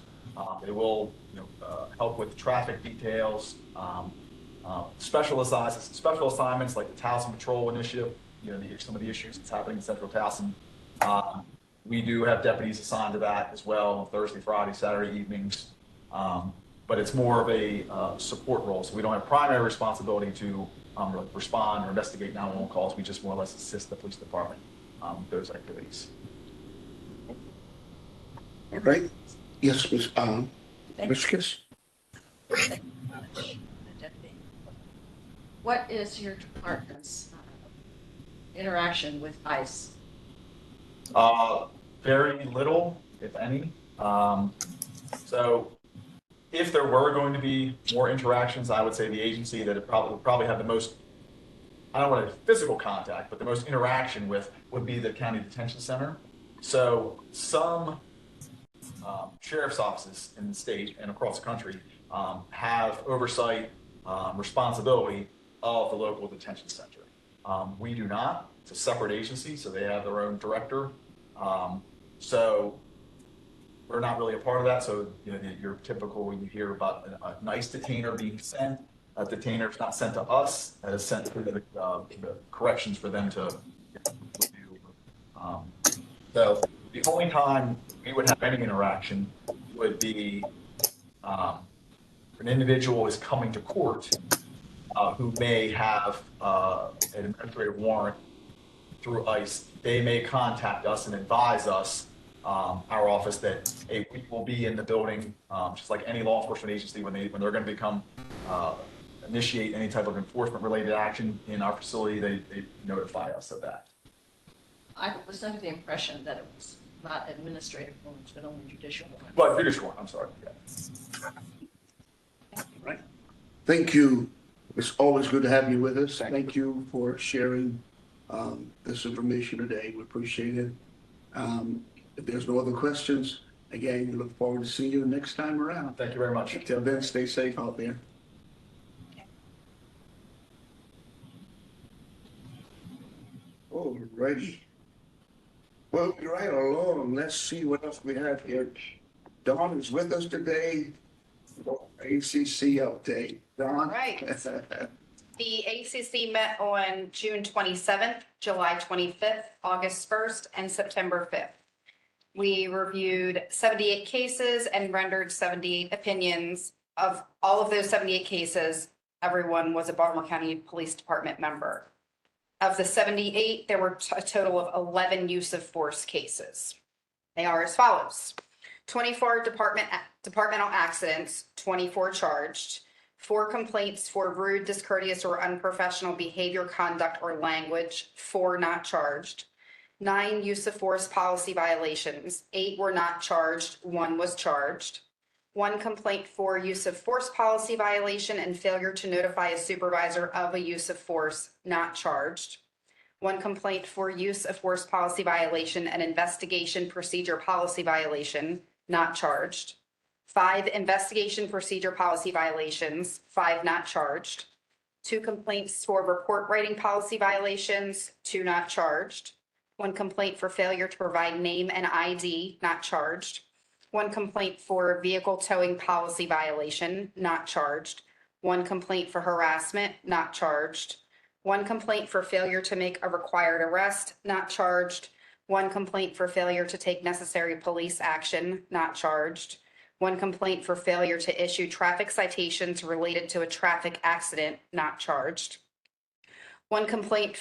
They will, help with traffic details, special assignments like the Towson Patrol Initiative, some of the issues that's happening in Central Towson. We do have deputies assigned to that as well on Thursday, Friday, Saturday evenings. But it's more of a support role. So we don't have primary responsibility to really respond or investigate 911 calls. We just more or less assist the police department with those activities. All right. Yes, Ms. Kiss. What is your department's interaction with ICE? Very little, if any. So if there were going to be more interactions, I would say the agency that would probably have the most, I don't want to physical contact, but the most interaction with would be the county detention center. So some sheriff's offices in the state and across the country have oversight responsibility of the local detention center. We do not. It's a separate agency, so they have their own director. So we're not really a part of that. So your typical, when you hear about a nice detainer being sent, a detainer is not sent to us. That is sent to the corrections for them to review. So the only time we would have any interaction would be an individual is coming to court who may have an administrative warrant through ICE. They may contact us and advise us, our office, that hey, we will be in the building, just like any law enforcement agency when they're going to become initiate any type of enforcement related action in our facility, they notify us of that. I was under the impression that it was not administrative ones, but only judicial ones. But judicial, I'm sorry. Yeah. Right. Thank you. It's always good to have you with us. Thank you for sharing this information today. We appreciate it. If there's no other questions, again, we look forward to seeing you next time around. Thank you very much. Until then, stay safe out there. All righty. Well, right along. Let's see what else we have here. Dawn is with us today. ACC update. Dawn? Right. The ACC met on June 27th, July 25th, August 1st, and September 5th. We reviewed 78 cases and rendered 78 opinions. Of all of those 78 cases, everyone was a Baltimore County Police Department member. Of the 78, there were a total of 11 use of force cases. They are as follows: 24 departmental accidents, 24 charged, 4 complaints for rude, discourteous, or unprofessional behavior, conduct, or language, 4 not charged, 9 use of force policy violations, 8 were not charged, 1 was charged, 1 complaint for use of force policy violation and failure to notify a supervisor of a use of force, not charged, 1 complaint for use of force policy violation and investigation procedure policy violation, not charged, 5 investigation procedure policy violations, 5 not charged, 2 complaints for report writing policy violations, 2 not charged, 1 complaint for failure to provide name and ID, not charged, 1 complaint for vehicle towing policy violation, not charged, 1 complaint for harassment, not charged, 1 complaint for failure to make a required arrest, not charged, 1 complaint for failure to take necessary police action, not charged, 1 complaint for failure to issue traffic citations related to a traffic accident, not charged. 4 complaints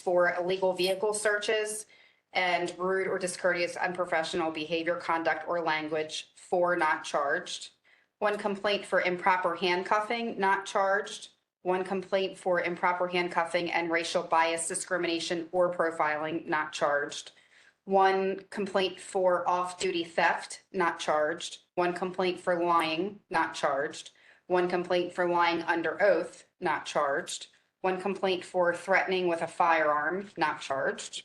for illegal vehicle searches and rude or discourteous, unprofessional behavior, conduct, or language, 4 not charged. 1 complaint for improper handcuffing, not charged. 1 complaint for improper handcuffing and racial bias, discrimination, or profiling, not charged. 1 complaint for off-duty theft, not charged. 1 complaint for lying, not charged. 1 complaint for lying under oath, not charged. 1 complaint for threatening with a firearm, not charged.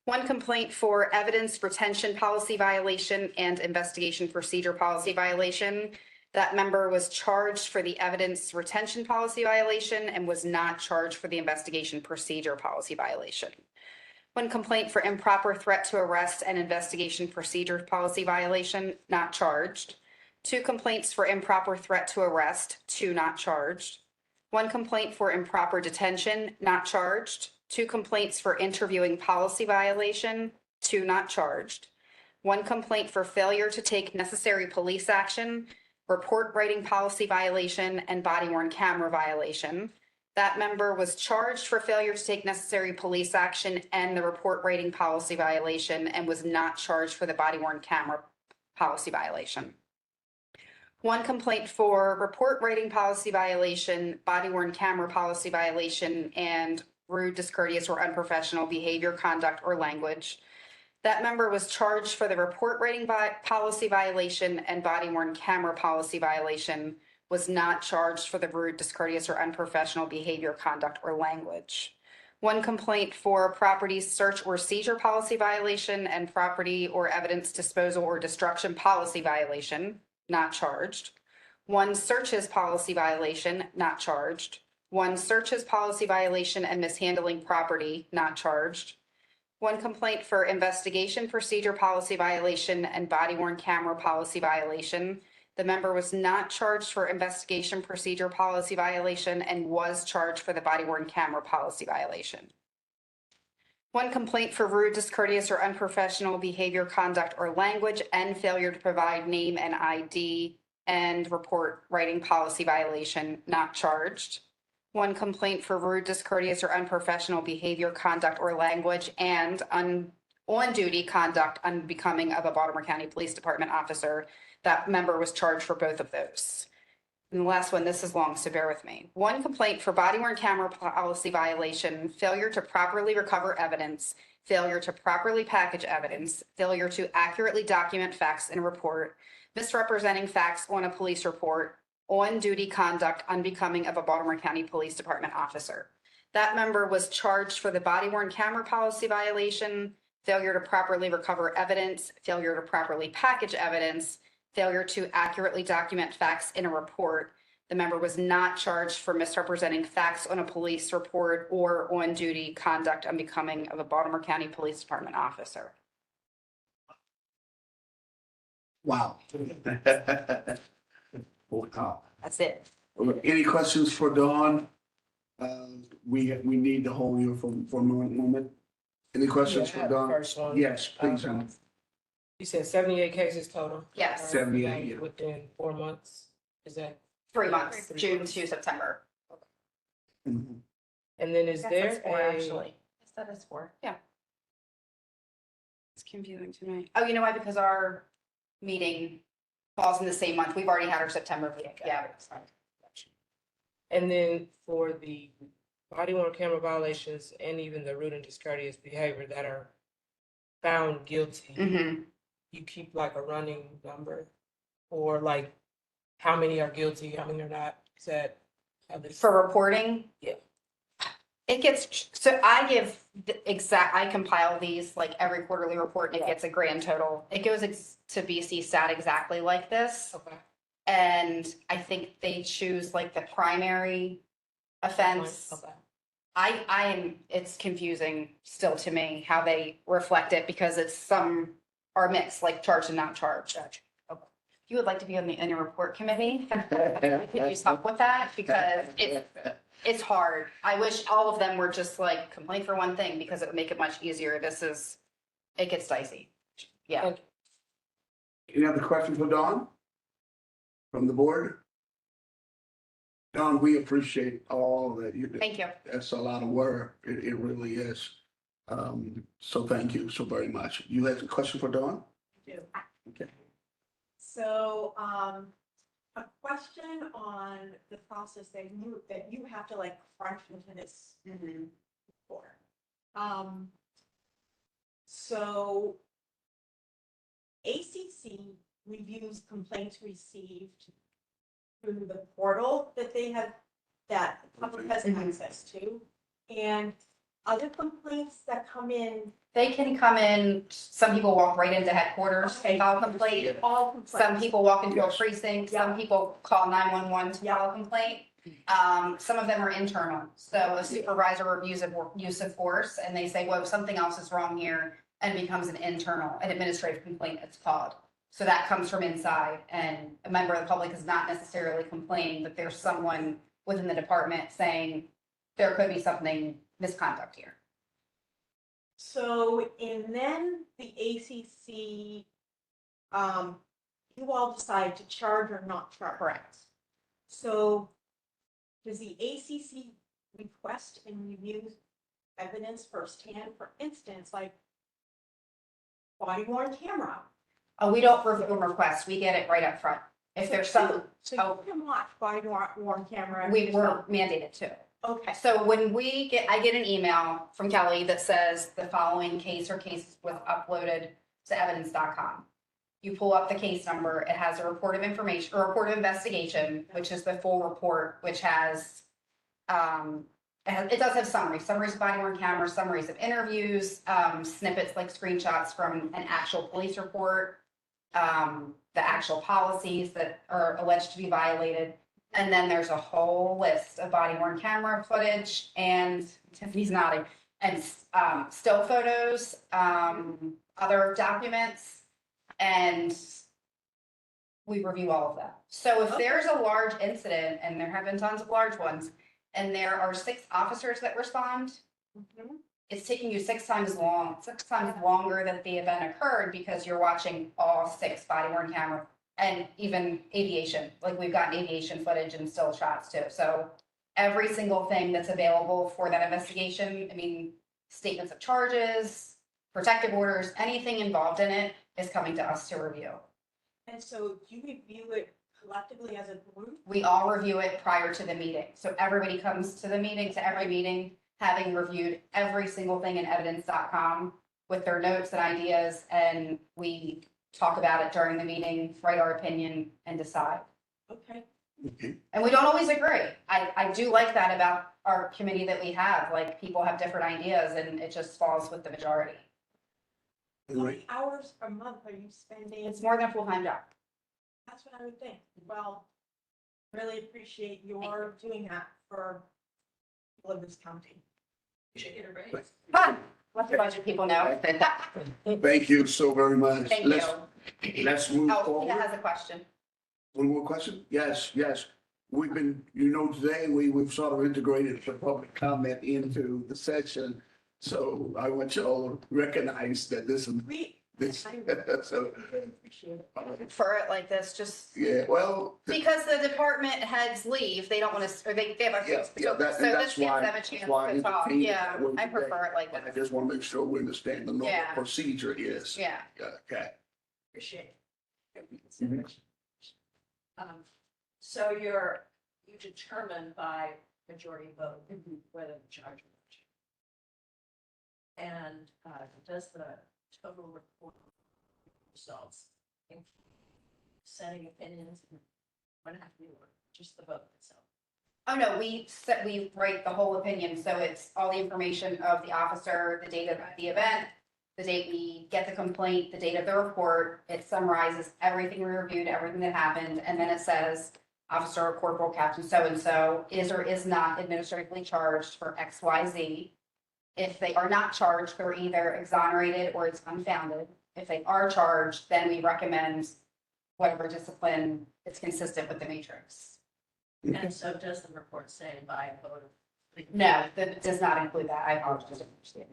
1 complaint for evidence retention policy violation and investigation procedure policy violation. That member was charged for the evidence retention policy violation and was not charged for the investigation procedure policy violation. One complaint for improper threat to arrest and investigation procedure policy violation, not charged. 2 complaints for improper threat to arrest, 2 not charged. 1 complaint for improper detention, not charged. 2 complaints for interviewing policy violation, 2 not charged. 1 complaint for failure to take necessary police action, report writing policy violation, and body worn camera violation. That member was charged for failure to take necessary police action and the report writing policy violation and was not charged for the body worn camera policy violation. 1 complaint for report writing policy violation, body worn camera policy violation, and rude, discourteous, or unprofessional behavior, conduct, or language. That member was charged for the report writing policy violation and body worn camera policy violation, was not charged for the rude, discourteous, or unprofessional behavior, conduct, or language. 1 complaint for property search or seizure policy violation and property or evidence disposal or destruction policy violation, not charged. 1 searches policy violation, not charged. 1 searches policy violation and mishandling property, not charged. 1 complaint for investigation procedure policy violation and body worn camera policy violation. The member was not charged for investigation procedure policy violation and was charged for the body worn camera policy violation. 1 complaint for rude, discourteous, or unprofessional behavior, conduct, or language and failure to provide name and ID and report writing policy violation, not charged. 1 complaint for rude, discourteous, or unprofessional behavior, conduct, or language and on-duty conduct unbecoming of a Baltimore County Police Department officer. That member was charged for both of those. And the last one, this is long, so bear with me. 1 complaint for body worn camera policy violation, failure to properly recover evidence, failure to properly package evidence, failure to accurately document facts in a report, misrepresenting facts on a police report, on-duty conduct unbecoming of a Baltimore County Police Department officer. That member was charged for the body worn camera policy violation, failure to properly recover evidence, failure to properly package evidence, failure to accurately document facts in a report. The member was not charged for misrepresenting facts on a police report or on-duty conduct unbecoming of a Baltimore County Police Department officer. Wow. Wow. That's it. Any questions for Dawn? We need to hold you for a moment. Any questions Yeah, I for have the Dawn? first one. Yes, please. Dawn. You said 78 cases total? Yes. 78, yeah. Within 4 months, is that? 3 months, June to September. Mhm. And then is Yes, there that's 4, a? actually. Yes, that is 4. Yeah. It's confusing to me. Oh, you know why? Because our meeting falls in the same month. We've already had our September meeting. Yeah. And then for the body worn camera violations and even the rude and discourteous behavior that are found guilty, Mm-hmm. you keep like a running number? Or like, how many are guilty, how many are not? Is that? For reporting? Yeah. It gets, so I give the exact, I compile these like every quarterly report and it gets a grand total. It goes to BC Stat exactly like this. Okay. And I think they choose like the primary offense. Okay. I am, it's confusing still to me how they reflect it because it's some are mixed, like charged and not charged. Okay. If you would like to be on the annual report committee, we could use help with that because it's hard. I wish all of them were just like complain for one thing because it would make it much easier. It gets dicey. Yeah. Any other questions for Dawn? From the board? Dawn, we appreciate all that you do. Thank you. That's a lot of work. It really is. So thank you so very much. You had a question for Dawn? do. Okay. So, a question on the process that you have to like crunch into this for. So ACC reviews complaints received through the portal that they have, that the public has access to. And other complaints that come in. They can come in, some people walk right into headquarters and file a complaint. All complaints. Some people walk into a precinct, some people call 911 to file a complaint. Some of them are internal. So a supervisor reviews a use of force and they say, well, something else is wrong here, and it becomes an administrative complaint, it's called. So that comes from inside, and a member of the public is not necessarily complaining, but there's someone within the department saying there could be something misconduct here. So, and then the ACC, you all decide to charge or not charge. Correct. So does the ACC request and review evidence firsthand? For instance, like body worn camera. We don't review requests, we get it right up front. If there's some, So you can watch body worn camera. we were mandated to. Okay. So when I get an email from Kelly that says the following case or cases was uploaded to evidence.com. You pull up the case number, it has a report of information, or report of investigation, which is the full report, which has, it does have summaries of body worn cameras, summaries of interviews, snippets like screenshots from an actual police report, the actual policies that are alleged to be violated. And then there's a whole list of body worn camera footage and Tiffany's nodding, and still photos, other documents, and we review all of that. So if there's a large incident, and there have been tons of large ones, and there are 6 officers that respond, it's taking you 6 times longer that the event occurred because you're watching all 6 body worn camera. And even aviation, like we've gotten aviation footage and still shots too. So every single thing that's available for that investigation, I mean, statements of charges, protective orders, anything involved in it is coming to us to review. And so do you review it collectively as a group? We all review it prior to the meeting. So everybody comes to the meeting, to every meeting, having reviewed every single thing in evidence.com with their notes and ideas, and we talk about it during the meeting, write our opinion, and decide. Okay. And we don't always agree. I do like that about our committee that we have, like people have different ideas and it just falls with the majority. How many hours a month are you spending? It's more than a full-time job. That's what I would think. Well, really appreciate your doing that for people of this county. You should get a raise. Fun. Let the budget people know. Thank you so very much. Thank you. Let's move Oh, forward. Tina has a question. One more question? Yes. We've been, today we've sort of integrated the public comment into the session. So I want y'all to recognize that this is, so, For it like this, just yeah, well. because the department heads leave, they don't want to, or they have a. Yeah, So that's this gives why, them a that's chance why I to talk. entertained it Yeah, that way I today. prefer it like But I that. just want to make sure we understand the normal Yeah. procedure is. Yeah. Okay. Appreciate it. So you determine by majority vote whether to charge or not. And does the total report results in setting opinions and what have you, or just the vote itself? Oh, no, we write the whole opinion, so it's all the information of the officer, the date of the event, the date we get the complaint, the date of the report. It summarizes everything we reviewed, everything that happened, and then it says, Officer or Corporal Captain so-and-so is or is not administratively charged for X, Y, Z. If they are not charged, they're either exonerated or it's unfounded. If they are charged, then we recommend whatever discipline is consistent with the matrix. And so does the report say by a vote of? No, that does not include that. I apologize.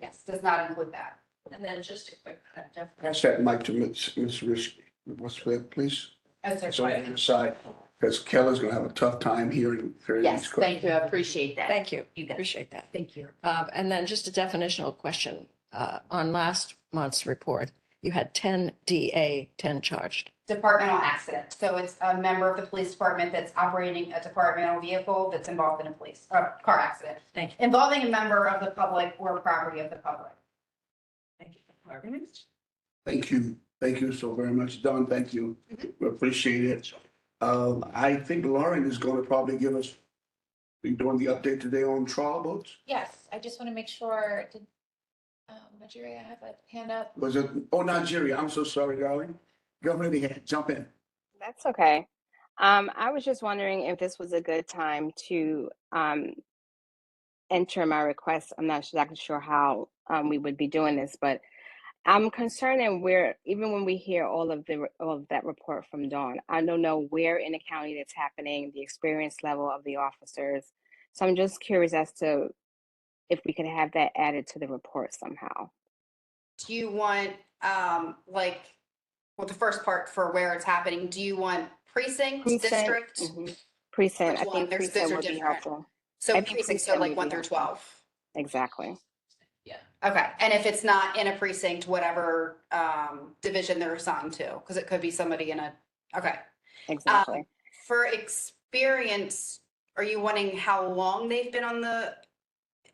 Yes, does not include that. And then just a quick definition. Pass that mic to Ms. Risky. What's that, please? Oh, sorry. So on the side, because Kelly's gonna have a tough time hearing these Yes, questions. thank you. I appreciate that. Thank you. Appreciate that. Thank you. And then just a definitional question. On last month's report, you had 10 DA, 10 charged. Departmental accident. So it's a member of the police department that's operating a departmental vehicle that's involved in a car accident. Thank you. Involving a member of the public or property of the public. Thank you. Thank you so very much, Don. Thank you. We appreciate it. I think Lauren is gonna probably be doing the update today on trial boats. Yes, I just want to make sure, did Nigeria have a hand up? Was it, Nigeria, I'm so sorry, darling. Go right ahead, jump in. That's okay. I was just wondering if this was a good time to enter my request. I'm not exactly sure how we would be doing this, but I'm concerned and where even when we hear all of that report from Dawn, I don't know where in the county that's happening, the experience level of the officers. So I'm just curious as to if we could have that added to the report somehow. Do you want, like, well, the first part for where it's happening, do you want precinct, district? Precinct, Which I one? think Those precinct are would be different. helpful. So I think precinct, so precinct like would 1 be through helpful. 12. Exactly. Okay, and if it's not in a precinct, whatever division they're assigned to, because it could be somebody in a, okay. Exactly. For experience, are you wanting how long they've been on the,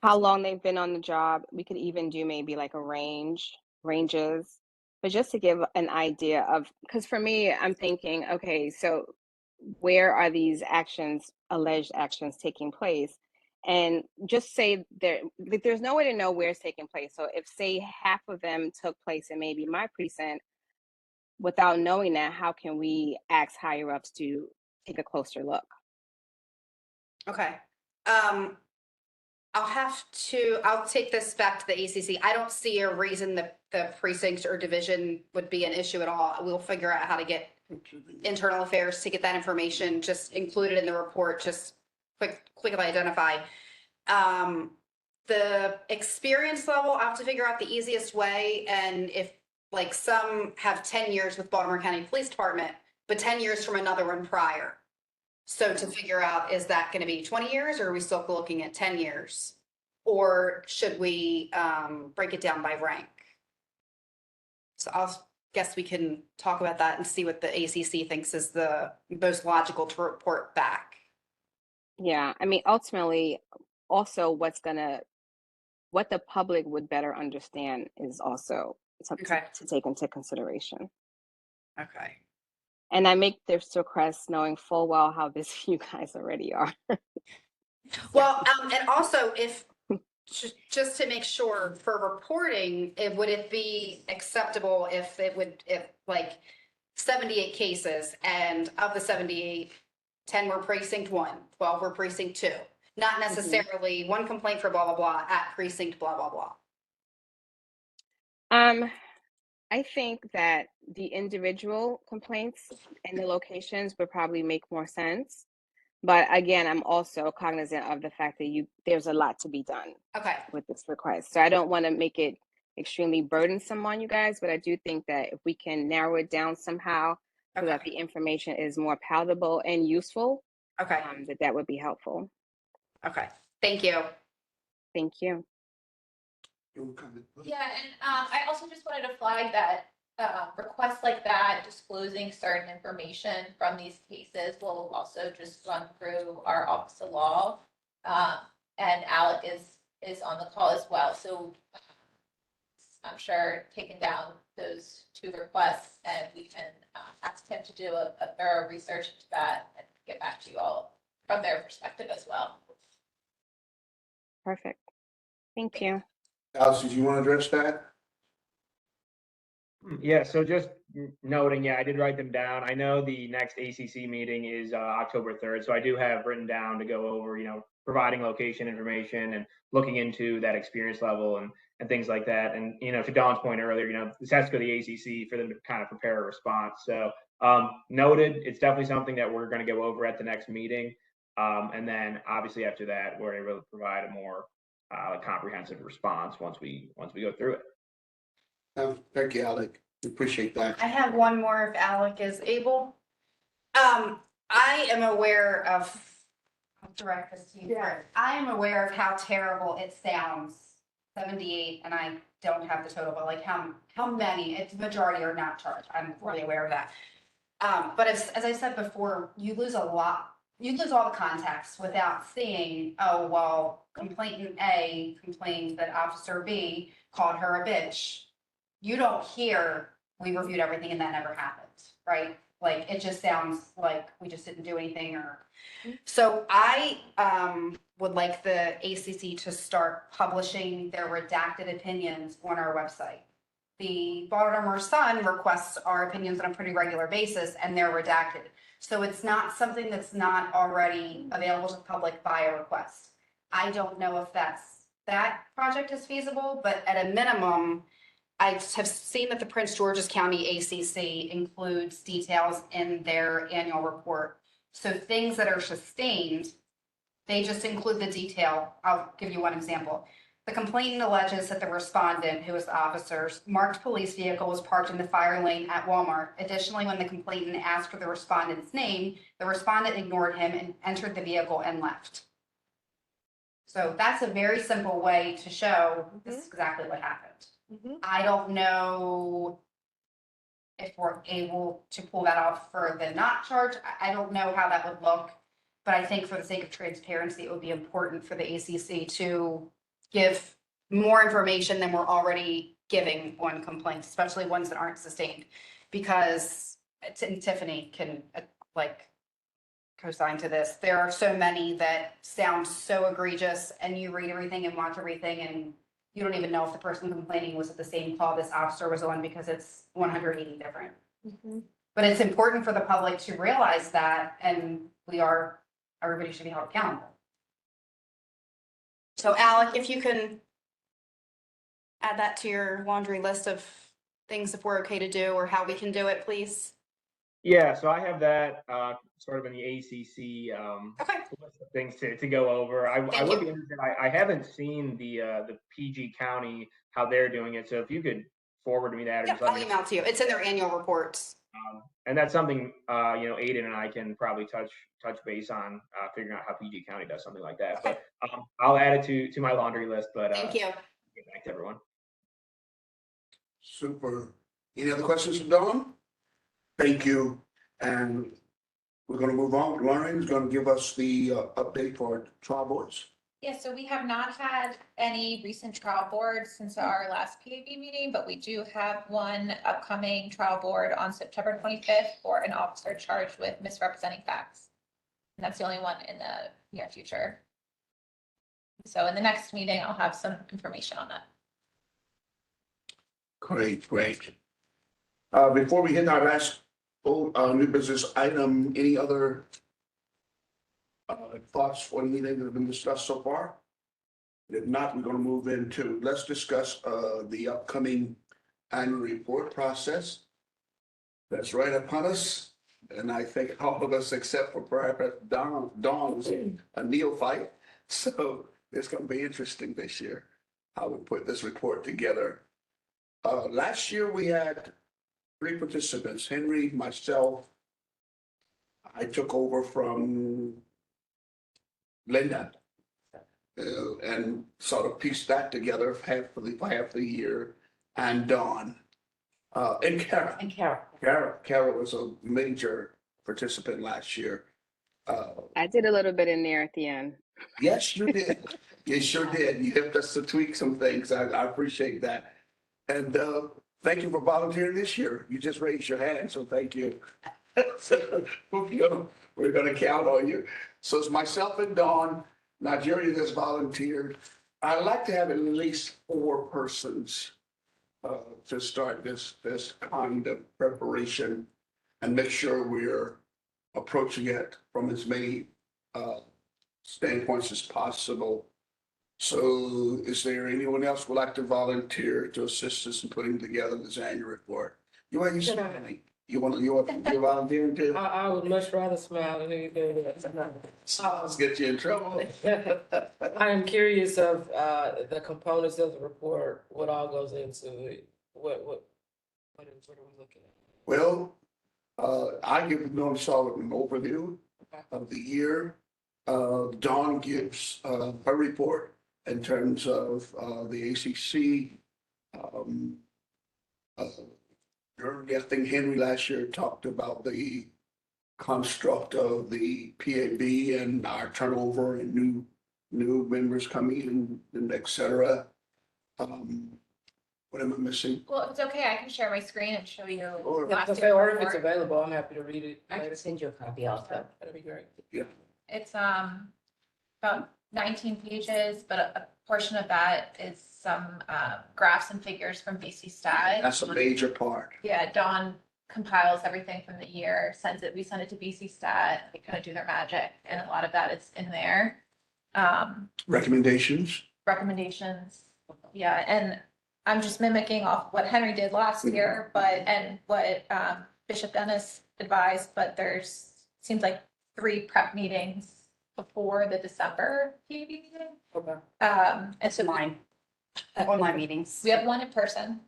How long they've been on the job. We could even do maybe like a ranges, but just to give an idea of, because for me, I'm thinking, okay, so where are these actions, alleged actions taking place? And just say there, like, there's no way to know where it's taking place. So if say half of them took place in maybe my precinct, without knowing that, how can we ask higher ups to take a closer look? okay. I'll take this back to the ACC. I don't see a reason that the precinct or division would be an issue at all. We'll figure out how to get internal affairs to get that information, just included in the report, just quickly identify. The experience level, I have to figure out the easiest way. And if like some have 10 years with Baltimore County Police Department, but 10 years from another one prior. So to figure out, is that going to be 20 years or are we still looking at 10 years? Or should we break it down by rank? So I'll guess we can talk about that and see what the ACC thinks is the most logical to report back. Yeah, I mean, ultimately, also what the public would better understand is also something to take into consideration. Okay. And I make this request knowing full well how busy you guys already are. Well, and also if, just to make sure for reporting, would it be acceptable if like 78 cases and of the 78, 10 were precinct 1, 12 were precinct 2? Not necessarily one complaint for blah, blah, blah at precinct, blah, blah, blah. I think that the individual complaints and the locations would probably make more sense. But again, I'm also cognizant of the fact that there's a lot to be done with this request. So I don't want to make it extremely burdensome on you guys, but I do think that if we can narrow it down somehow so that the information is more palatable and useful, that would be helpful. Okay, thank you. Thank you. Yeah, and I also just wanted to flag that requests like that, disclosing certain information from these cases will also just run through our Office of Law. And Alec is on the call as well, so I'm sure taking down those 2 requests and we can ask him to do a thorough research into that and get back to you all from their perspective as well. Perfect. Thank you. Alice, did you want to address that? Yeah, so just noting, yeah, I did write them down. I know the next ACC meeting is October 3rd, so I do have written down to go over, providing location information and looking into that experience level and things like that. And, to Dawn's point earlier, this has to go to the ACC for them to kind of prepare a response. So noted, it's definitely something that we're going to go over at the next meeting. And then obviously after that, we're able to provide a more comprehensive response once we go through it. Thank you, Alec. Appreciate that. I have one more if Alec is able. I am aware of, I'll direct this to you first. I am aware of how terrible it sounds, 78, and I don't have the total, but like how many, it's majority are not charged. I'm fully aware of that. But as I said before, you lose a lot. You lose all the context without seeing, oh, well, complainant A complained that Officer B called her a bitch. You don't hear, we reviewed everything and that never happened, right? Like, it just sounds like we just didn't do anything or. So I would like the ACC to start publishing their redacted opinions on our website. The Baltimore Sun requests our opinions on a pretty regular basis and they're redacted. So it's not something that's not already available to the public by a request. I don't know if that project is feasible, but at a minimum, I have seen that the Prince George's County ACC includes details in their annual report. So things that are sustained, they just include the detail. I'll give you one example. The complainant alleges that the respondent, who is the officer's marked police vehicle, was parked in the fire lane at Walmart. Additionally, when the complainant asked for the respondent's name, the respondent ignored him and entered the vehicle and left. So that's a very simple way to show this is exactly what happened. I don't know if we're able to pull that off for the not charge. I don't know how that would look, but I think for the sake of transparency, it would be important for the ACC to give more information than we're already giving on complaints, especially ones that aren't sustained. Because, and Tiffany can co-sign to this, there are so many that sound so egregious and you read everything and watch everything and you don't even know if the person complaining was at the same call this officer was on because it's 180 different. But it's important for the public to realize that, and everybody should be held accountable. So Alec, if you can add that to your laundry list of things if we're okay to do or how we can do it, please. Yeah, so I have that sort of in the ACC list of things to go over. I would be interested. I haven't seen the PG County, how they're doing it. So if you could forward me that. Or just let I'll me know. email to you. It's in their annual reports. And that's something, Aiden and I can probably touch base on figuring out how PG County does something like that. But I'll add it to my laundry list. But thank you. Get back to everyone. Super. Any other questions from Dawn? Thank you. And we're going to move on. Lauren is going to give us the update for trial boards. Yeah, so we have not had any recent trial boards since our last PAB meeting, but we do have one upcoming trial board on September 25th for an officer charged with misrepresenting facts. And that's the only one in the near future. So in the next meeting, I'll have some information on that. Great. Before we hit our last new business item, any other thoughts or anything that have been discussed so far? If not, we're going to move into, let's discuss the upcoming annual report process. That's right upon us. And I think all of us, except for perhaps Dawn was a neophyte. So it's going to be interesting this year how we put this report together. Last year we had 3 participants, Henry, myself. I took over from Linda and sort of pieced that together half the year, and Dawn and Kara. Kara was a major participant last year. I did a little bit in there at the end. Yes, you did. You sure did. You helped us to tweak some things. I appreciate that. And thank you for volunteering this year. You just raised your hand, so thank you. So, we're going to count on you. So it's myself and Dawn, Nigeria that's volunteered. I'd like to have at least 4 persons to start this kind of preparation and make sure we're approaching it from as many standpoints as possible. So is there anyone else who would like to volunteer to assist us in putting together this annual report? You want to volunteer too? I would much rather smile than anything else. Let's get you in trouble. I am curious of the components of the report, what all goes into it. What are we looking at? Well, I give Norm Solid an overview of the year. Dawn gives her report in terms of the ACC. I think Henry last year talked about the construct of the PAB and our turnover and new members coming in and et cetera. What am I missing? Well, if it's okay, I can share my screen and show you. Or last If year's it's report. available, I'm happy to read it. I can send you a copy also. That'd be great. Yeah. It's about 19 pages, but a portion of that is some graphs and figures from BC Stat. That's a major part. Yeah, Dawn compiles everything from the year, we send it to BC Stat, they kind of do their magic, and a lot of that is in there. Recommendations? Recommendations, yeah, and I'm just mimicking off what Henry did last year, and what Bishop Dennis advised, but seems like 3 prep meetings before the December PAB meeting. Okay. And so Online meetings. we have 1 in person,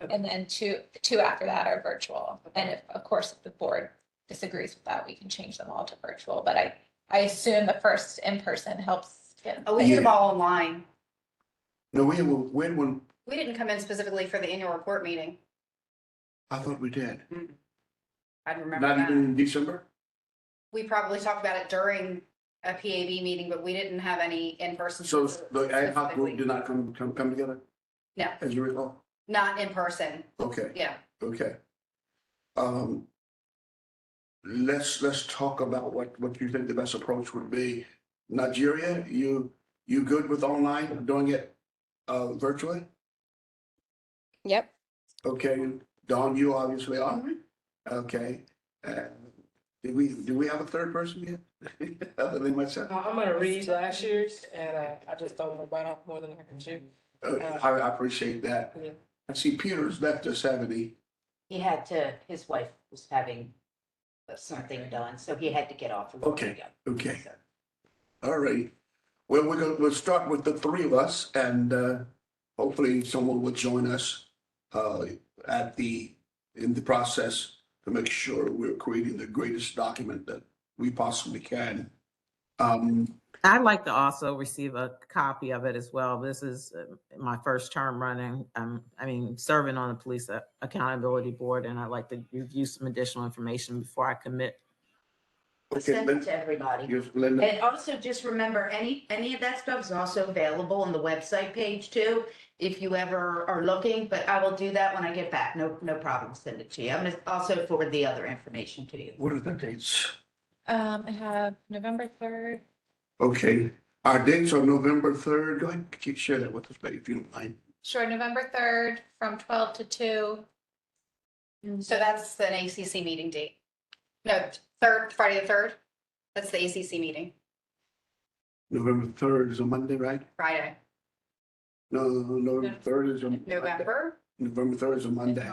and then two after that are virtual. And if, of course, if the board disagrees with that, we can change them all to virtual. But I assume the first in person helps get. Oh, we did them all online. No, when, We didn't come in specifically for the annual report meeting. I thought we did. I remember Not that. even in December? We probably talked about it during a PAB meeting, but we didn't have any in-person. So the ad hoc group did not come together, No, as you recall? not in person. Okay. Yeah. Okay. Let's talk about what you think the best approach would be. Nigeria, you good with online, doing it virtually? Yep. Okay, Dawn, you obviously are. Okay. Do we have a third person yet? Other than myself? I'm gonna read last year's, and I just don't want to bite off more than I can chew. I appreciate that. Yeah. I see Peter's left us, haven't he? He had to, his wife was having something done, so he had to get off. Okay, okay. All right. Well, we'll start with the 3 of us, and hopefully someone will join us in the process to make sure we're creating the greatest document that we possibly can. I'd like to also receive a copy of it as well. This is my first term running, serving on the Police Accountability Board, and I'd like to review some additional information before I commit. Okay, Send it to everybody. Yes, Linda. And also just remember, any of that stuff is also available on the website page too, if you ever are looking, but I will do that when I get back. No problem, send it to you. I'm gonna also forward the other information to you. What are the dates? I have November 3rd. Okay, our dates are November 3rd. Go ahead, keep share that with us, baby, if you don't mind. Sure, November 3rd from 12 to 2. So that's an ACC meeting date. No, Friday the 3rd. That's the ACC meeting, November 3rd is a Monday, right? Friday. No, November 3rd is a. November? November 3rd is a Monday.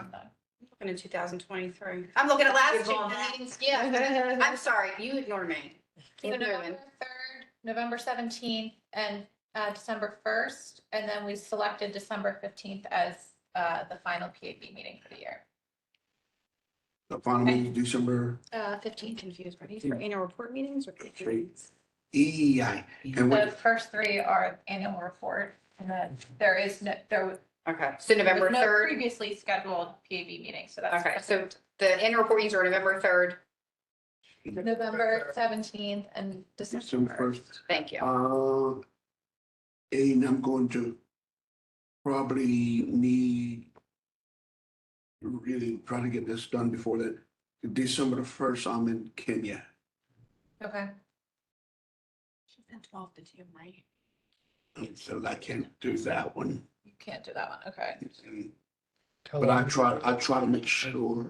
Looking in 2023. I'm looking at last year's meetings. Yeah. I'm sorry, you ignore me. So Keep November moving. 3rd, November 17th, and December 1st, and then we selected December 15th as the final PAB meeting for the year. The final meeting, December 15th. Confused, are these for annual report meetings or? EEI. And The what, first 3 are annual report, and then there Okay, so November was no 3rd. previously scheduled PAB meeting, so that's. Okay, so the annual report meetings are November 3rd. November 17th and December December. 1st. Thank you. And I'm going to probably need really try to get this done before that. December the 1st, I'm in Kenya. Okay. She's been 12 to 2, right? So I can't do that one. You can't do that one, okay. But I try to make sure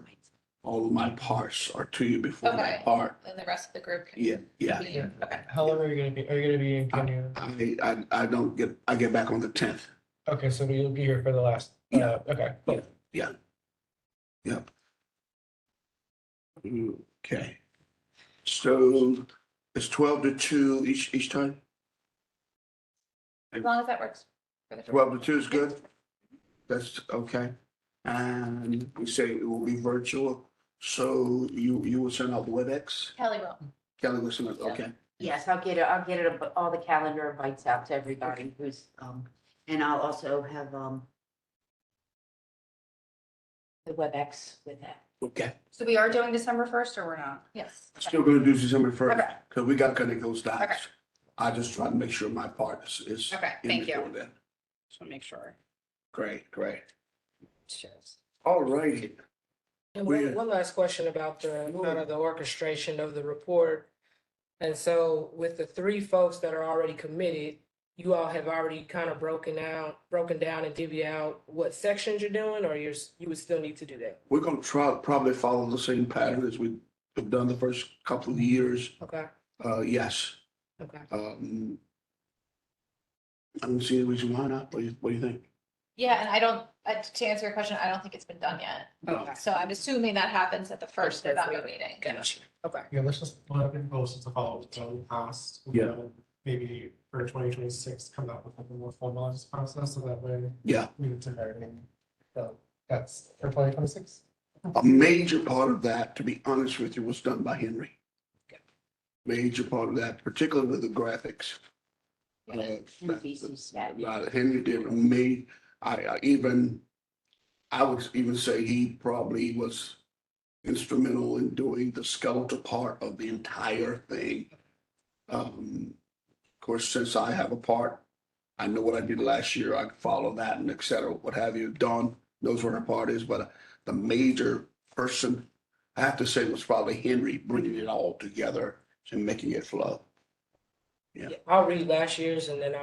all of my parts are to you before Okay. that part. And the rest of the group can. Yeah. Okay. How long are you gonna be in Kenya? I get back on the 10th. Okay, so you'll be here for the last, okay. Yeah. Yep. Okay. So it's 12 to 2 each time? As long as that works. for the 12 to 2 is good? That's okay. And we say it will be virtual. So you will send out the WebEx? Kelly will. Kelly will send it, okay. Yes, I'll get all the calendar invites out to everybody who's, and I'll also have, the WebEx with that. Okay. So we are doing December 1st or we're not? Yes. Still gonna do December 1st, Okay. because we gotta connect those dots. Okay. I just try to make sure my part is. Okay, in thank you. before then. Just want to make sure. Great. Cheers. All righty. And We're- one last question about the kind of the orchestration of the report. And so with the 3 folks that are already committed, you all have already kind of broken down and divvy out what sections you're doing, or you would still need to do that? We're gonna probably follow the same pattern as we've done the first couple of years. Okay, Yes. okay. I don't see any reason why not. What do you think? Yeah, and I don't, to answer your question, I don't think it's been done yet. Okay. So I'm assuming that happens at the first November meeting. Gotcha. Okay. Yeah, let's just let it post to follow the past. Yeah. Maybe for 2026, come out with a more formalized process, so that way. Yeah. We need to hire him. So that's for 2026. A major part of that, to be honest with you, was done by Henry. Major part of that, particularly the graphics. Henry did I would even say he probably was instrumental in doing the skeletal part of the entire thing. Of course, since I have a part, I know what I did last year. I can follow that and et cetera, what have you. Dawn knows what her part is, but the major person, I have to say, was probably Henry bringing it all together and making it flow. Yeah. I'll read last year's and then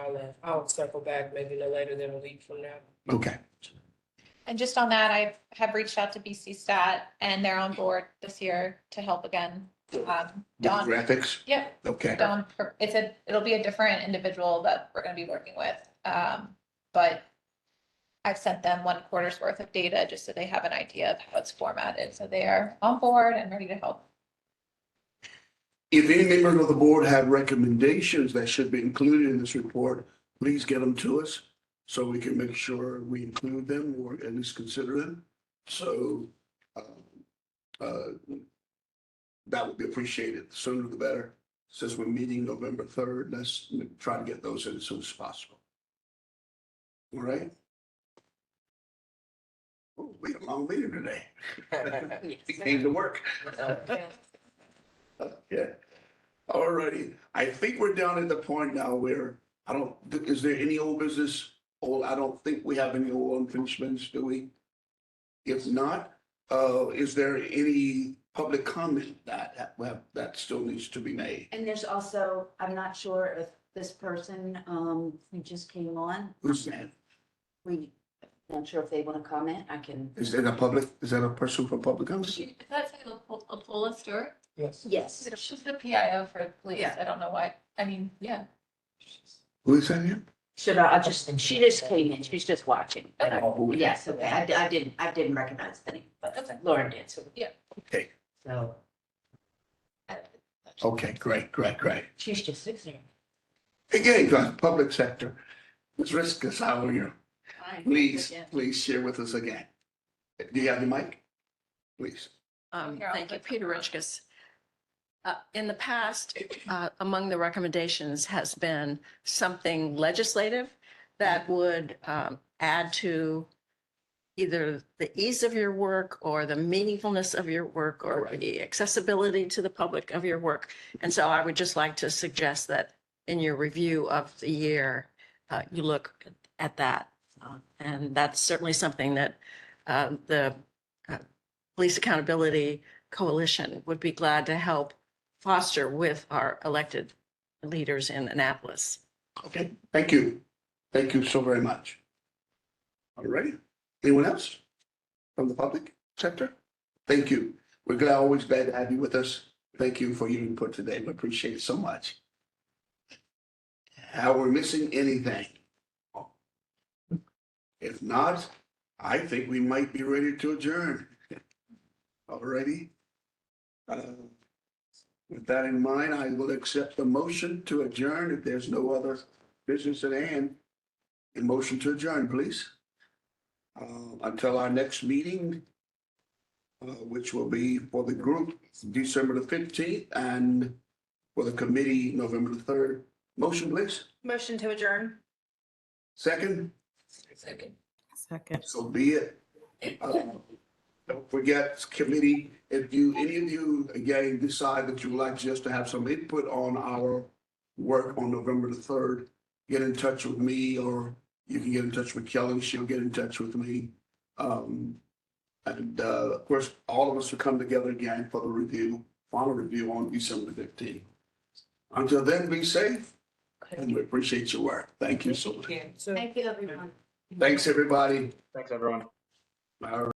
I'll circle back maybe no later than a week from now. Okay. And just on that, I have reached out to BC Stat and they're on board this year to help again. Dawn. Graphics? Yep. Okay. Dawn, it'll be a different individual that we're gonna be working with. But I've sent them 1 quarter's worth of data just so they have an idea of how it's formatted. So they are on board and ready to help. If any members of the board have recommendations that should be included in this report, please get them to us so we can make sure we include them or at least consider them. So that would be appreciated. The sooner the better. Since we're meeting November 3rd, let's try to get those in as soon as possible. All right? Oh, we had a long meeting today. We came to work. Yeah. All righty. I think we're down at the point now where is there any old business? I don't think we have any old unfinished business, do we? If not, is there any public comment that still needs to be made? And there's also, I'm not sure if this person, who just came on, Who's that? not sure if they want to comment. Is that a person from public comment? Is that Lapula Stewart? Yes. Yes. She's the PIO for police. Yeah. I don't know why. I mean, yeah. Who is that here? She just came in. She's just watching. Oh, Yes, okay. I didn't recognize the name, but Lauren did, so. Yeah. Okay. So. Okay, great. She's just sits there. Again, guys, public sector. Ms. Riskus, how are you? Please share with us again. Do you have the mic? Please. Thank you, Peter Richkus. In the past, among the recommendations has been something legislative that would add to either the ease of your work or the meaningfulness of your work or the accessibility to the public of your work. And so I would just like to suggest that in your review of the year, you look at that. And that's certainly something that the Police Accountability Coalition would be glad to help foster with our elected leaders in Annapolis. Okay, thank you. Thank you so very much. All right. Anyone else from the public sector? Thank you. We're always glad to have you with us. Thank you for your input today. We appreciate it so much. Are we missing anything? If not, I think we might be ready to adjourn. All righty. With that in mind, I will accept the motion to adjourn if there's no other business at hand. A motion to adjourn, please. Until our next meeting, which will be for the group December the 15th and for the committee November the 3rd. Motion, please. Motion to adjourn. Second. Second. So be it. Don't forget, committee, if any of you again decide that you would like just to have some input on our work on November the 3rd, get in touch with me, or you can get in touch with Kelly. She'll get in touch with me. Of course, all of us will come together again for the final review on December 15th. Until then, be safe. and we appreciate your work. Thank you so much. Yeah, so. Thank you, everyone. Thanks, everybody. Thanks, everyone. All right.